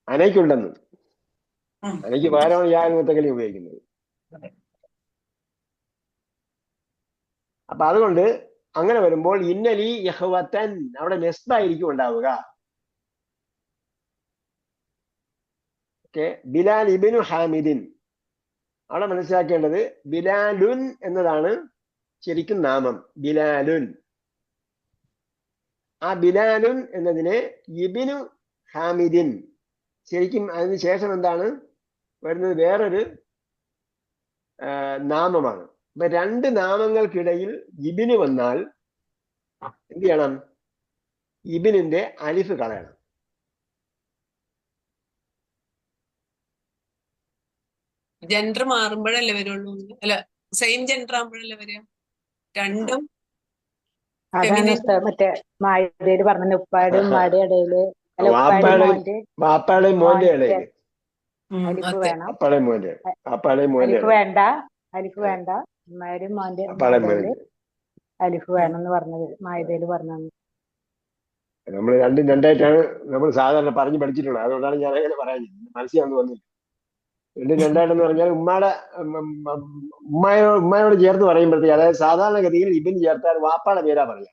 അനയ്ക്കുണ്ടെന്ന്. അനയ്ക്ക് പകരമാണ് യാതൊരു മുത്തക്കലിം ഉപയോഗിക്കുന്നത്. അപ്പൊ അതുകൊണ്ട് അങ്ങനെ വരുമ്പോൾ ഇന്നലി യഹ്വത്തൻ അവിടെ നെസ്ബായിരിക്കും ഉണ്ടാവുക. ഓക്കെ, ബിലാൽ ഇബ്നു ഹാമിദിൻ. അവിടെ മനസ്സിലാക്കേണ്ടത് ബിലാലുൻ എന്നതാണ് ശരിക്കും നാമം. ബിലാലുൻ. ആ ബിലാലുൻ എന്നതിനെ ഇബ്നു ഹാമിദിൻ, ശരിക്കും അതിന് ശേഷം എന്താണ് വരുന്നത്? വേറൊരു നാമമാണ്. അപ്പൊ രണ്ട് നാമങ്ങൾക്കിടയിൽ ഇബിന് വന്നാൽ എന്ത് ചെയ്യണം? ഇബിനിന്റെ അലിഫ് കളയണം. ജെൻഡർ മാറുമ്പോഴല്ലേ വരുള്ളൂ? അല്ല, സെയിം ജെൻഡർ ആകുമ്പോഴല്ലേ വരിക? രണ്ടും അതാണ് മറ്റേ മായതേല് പറഞ്ഞ ഉപ്പായുടെ ഉമ്മാടെ ഇടയില്, അല്ല ഉപ്പായുടെ മോന്റെ വാപ്പാടെയും മോന്റെ ഇടയിൽ അലിഫ് വേണം. വാപ്പാടെയും മോന്റെ അലിഫ് വേണ്ട, അലിഫ് വേണ്ട. ഉമ്മായുടെയും മോന്റെ ഇടയില് അലിഫ് വേണം എന്ന് പറഞ്ഞത് മായതേല് പറഞ്ഞത്. നമ്മൾ രണ്ടും രണ്ടായിട്ടാണ് നമ്മൾ സാധാരണ പറഞ്ഞു പഠിച്ചിട്ടുള്ളത്. അതുകൊണ്ടാണ് ഞാൻ അങ്ങനെ പറയാൻ മനസ്സിലാന്ന് വന്നില്ല. രണ്ടും രണ്ടായിട്ടെന്ന് പറഞ്ഞാൽ ഉമ്മയോട് ചേർത്ത് പറയുമ്പോഴത്തേക്ക്, അതായത് സാധാരണഗതിയിൽ ഇബിന് ചേർത്താൽ വാപ്പാടെ പേരാ പറയുക,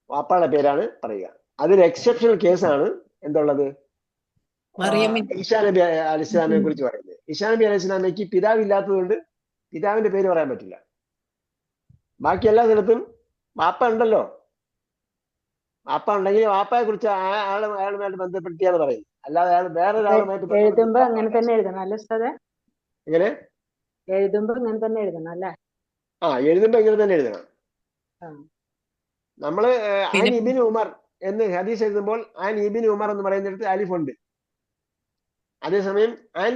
വാപ്പാടെ പേരാണ് പറയുക. അതൊരു എക്സെപ്ഷണൽ കേസാണ് എന്തുള്ളത്? ഈശാ നബി അലൈഹി സ്വലാമിനെ കുറിച്ച് പറയുന്നത്. ഈശാ നബി അലൈഹി സ്വലാമയ്ക്ക് പിതാവില്ലാത്തത് കൊണ്ട് പിതാവിന്റെ പേര് പറയാൻ പറ്റില്ല. ബാക്കി എല്ലാ സ്ഥലത്തും വാപ്പ ഉണ്ടല്ലോ. വാപ്പ ഉണ്ടെങ്കിൽ വാപ്പയെ കുറിച്ച് അയാളുമായിട്ട് ബന്ധപ്പെടുത്തിയാണ് പറയുന്നത്. അല്ലാതെ അയാൾ വേറൊരാളുമായിട്ട് എഴുതുമ്പോ അങ്ങനെ തന്നെ എഴുതണം അല്ലേ ഉസ്താദേ? എങ്ങനെ എഴുതുമ്പോ ഇങ്ങനെ തന്നെ എഴുതണം അല്ലേ? എഴുതുമ്പോ ഇങ്ങനെ തന്നെ എഴുതണം. നമ്മള് അൻ ഇബിൻ ഉമർ എന്ന് ഹദീസ് എഴുതുമ്പോൾ അൻ ഇബിൻ ഉമർ എന്ന് പറയുന്നിടത്ത് അലിഫ് ഉണ്ട്. അതേസമയം അൻ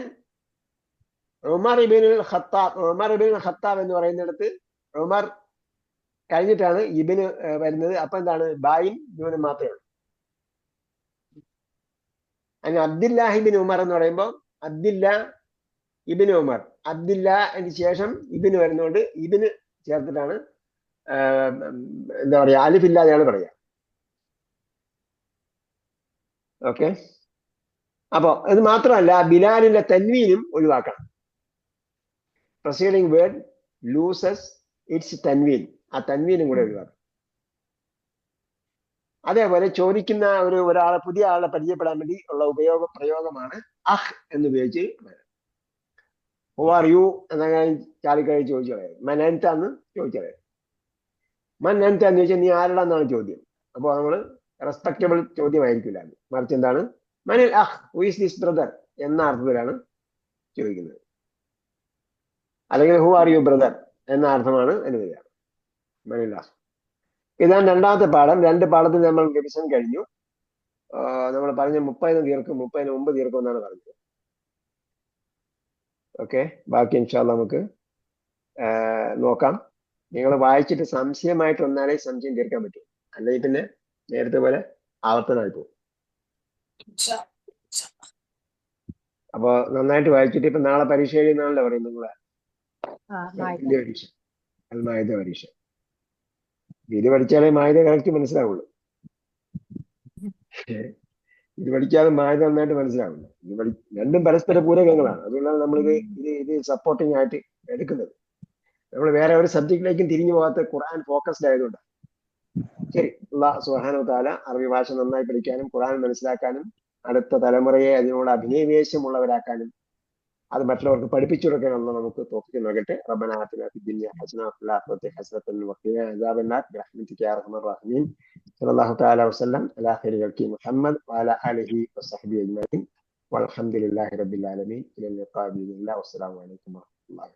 ഉമർ ഇബിൻ ഖത്താബ് എന്ന് പറയുന്നിടത്ത് ഉമർ കഴിഞ്ഞിട്ടാണ് ഇബിന് വരുന്നത്. അപ്പൊ എന്താണ്? ബായും നൂനും മാത്രമേ ഉള്ളൂ. അതിന് അബ്ദുല്ലാഹിബിൻ ഉമർ എന്ന് പറയുമ്പോൾ അബ്ദില്ല ഇബിന് ഉമർ, അബ്ദില്ല അതിന് ശേഷം ഇബിന് വരുന്നതുകൊണ്ട് ഇബിന് ചേർത്തിട്ടാണ് എന്താ പറയാ, അലിഫ് ഇല്ലാതെയാണ് പറയുക. ഓക്കെ. അപ്പോ ഇത് മാത്രമല്ല, ബിലാലിന്റെ തൻവീനും ഒഴിവാക്കണം. പ്രൊസീഡിങ് വേർഡ് ലൂസസ് ഇറ്റ്സ് തൻവീൻ, ആ തൻവീനും കൂടെ ഒഴിവാക്കണം. അതേപോലെ ചോദിക്കുന്ന ഒരാളെ, പുതിയ ആളെ പരിചയപ്പെടാൻ വേണ്ടി ഉള്ള പ്രയോഗമാണ് അഹ് എന്ന് ഉപയോഗിച്ച് ഹു ആർ യു എന്ന ചാലിക്കാരി ചോദിച്ചു കളയാം. മനന്താന്ന് ചോദിച്ചു കളയാം. മനന്ത എന്ന് ചോദിച്ചാൽ നീ ആരുടെന്നാണ് ചോദ്യം. അപ്പോൾ നമ്മൾ റെസ്പെക്റ്റബിൾ ചോദ്യമായിരിക്കില്ല. മറിച്ച് എന്താണ്? മനിൽ അഹ്, ഹു ഈസ് ദിസ് ബ്രദർ എന്ന അർത്ഥത്തിലാണ് ചോദിക്കുന്നത്. അല്ലെങ്കിൽ ഹു ആർ യു ബ്രദർ എന്ന അർത്ഥമാണ് അതിന് വരിക. മനിൽ അഹ്. ഇതാണ് രണ്ടാമത്തെ പാഠം. രണ്ട് പാഠത്തിൽ നമ്മൾ റിവിഷൻ കഴിഞ്ഞു. നമ്മൾ പറഞ്ഞ 30 തീർക്കും, 30 തീർക്കും എന്നാണ് പറഞ്ഞത്. ഓക്കെ, ബാക്കി ഇൻഷാ അല്ലാഹ് നമുക്ക് നോക്കാം. നിങ്ങൾ വായിച്ചിട്ട് സംശയമായിട്ട് വന്നാലേ സംശയം തീർക്കാൻ പറ്റും. അല്ലെങ്കിൽ പിന്നെ നേരത്തെ പോലെ ആവർത്തനമായി പോകും. അപ്പൊ നന്നായിട്ട് വായിച്ചിട്ട്, ഇപ്പൊ നാളെ പരീക്ഷ എഴുതുന്നാണല്ലോ പറയുന്നത്. നിങ്ങളെ വലിയ പരീക്ഷ, അൽമായത പരീക്ഷ. ഇത് പഠിച്ചാലേ മായത കറക്റ്റ് മനസ്സിലാവുള്ളൂ. ഇത് പഠിക്കാതെ മായത് നന്നായിട്ട് മനസ്സിലാവുന്നു. രണ്ടും പരസ്പര പൂരകങ്ങളാണ്. അതുകൊണ്ടാണ് നമ്മളിത് ഇത് സപ്പോർട്ടിങ് ആയിട്ട് എടുക്കുന്നത്. നമ്മൾ വേറെ ഒരു സബ്ജക്റ്റിലേക്കും തിരിഞ്ഞു പോകാത്ത ഖുർആൻ ഫോക്കസ്ഡ് ആയതുകൊണ്ട്. ശരി, അല്ലാഹു സുബ്ഹാനഹു വ തആല അറബി ഭാഷ നന്നായി പഠിക്കാനും ഖുർആൻ മനസ്സിലാക്കാനും അടുത്ത തലമുറയെ അതിനോട് അഭിനിവേശമുള്ളവരാക്കാനും അത് മറ്റുള്ളവർക്ക് പഠിപ്പിച്ചു കൊടുക്കാനുള്ള നമുക്ക് തോഫീക്ക് നൽകട്ടെ. റബ്ബനാ ആതിനാ ഫിദ്ദുനിയ ഹസന വഫിൽ ആഖിറതി ഹസനതൻ വഖിനാ അദാബന്നാർ ബിറഹ്മതിക യാ അർഹമർ റഹീമീൻ. സല്ലല്ലാഹു തആല വസല്ലം അലാ ഖൈരി ഖൽഖി മുഹമ്മദ് വഅലാ ആലിഹി വസഹ്ബിഹി അജ്മഈൻ വൽഹംദുലില്ലാഹി റബ്ബിൽ ആലമീൻ. ഇലാ ലിഖാഇ ബിഇذنില്ലാഹി വസ്സലാമു അലൈക്കും വറഹ്മത്തുള്ളാഹി.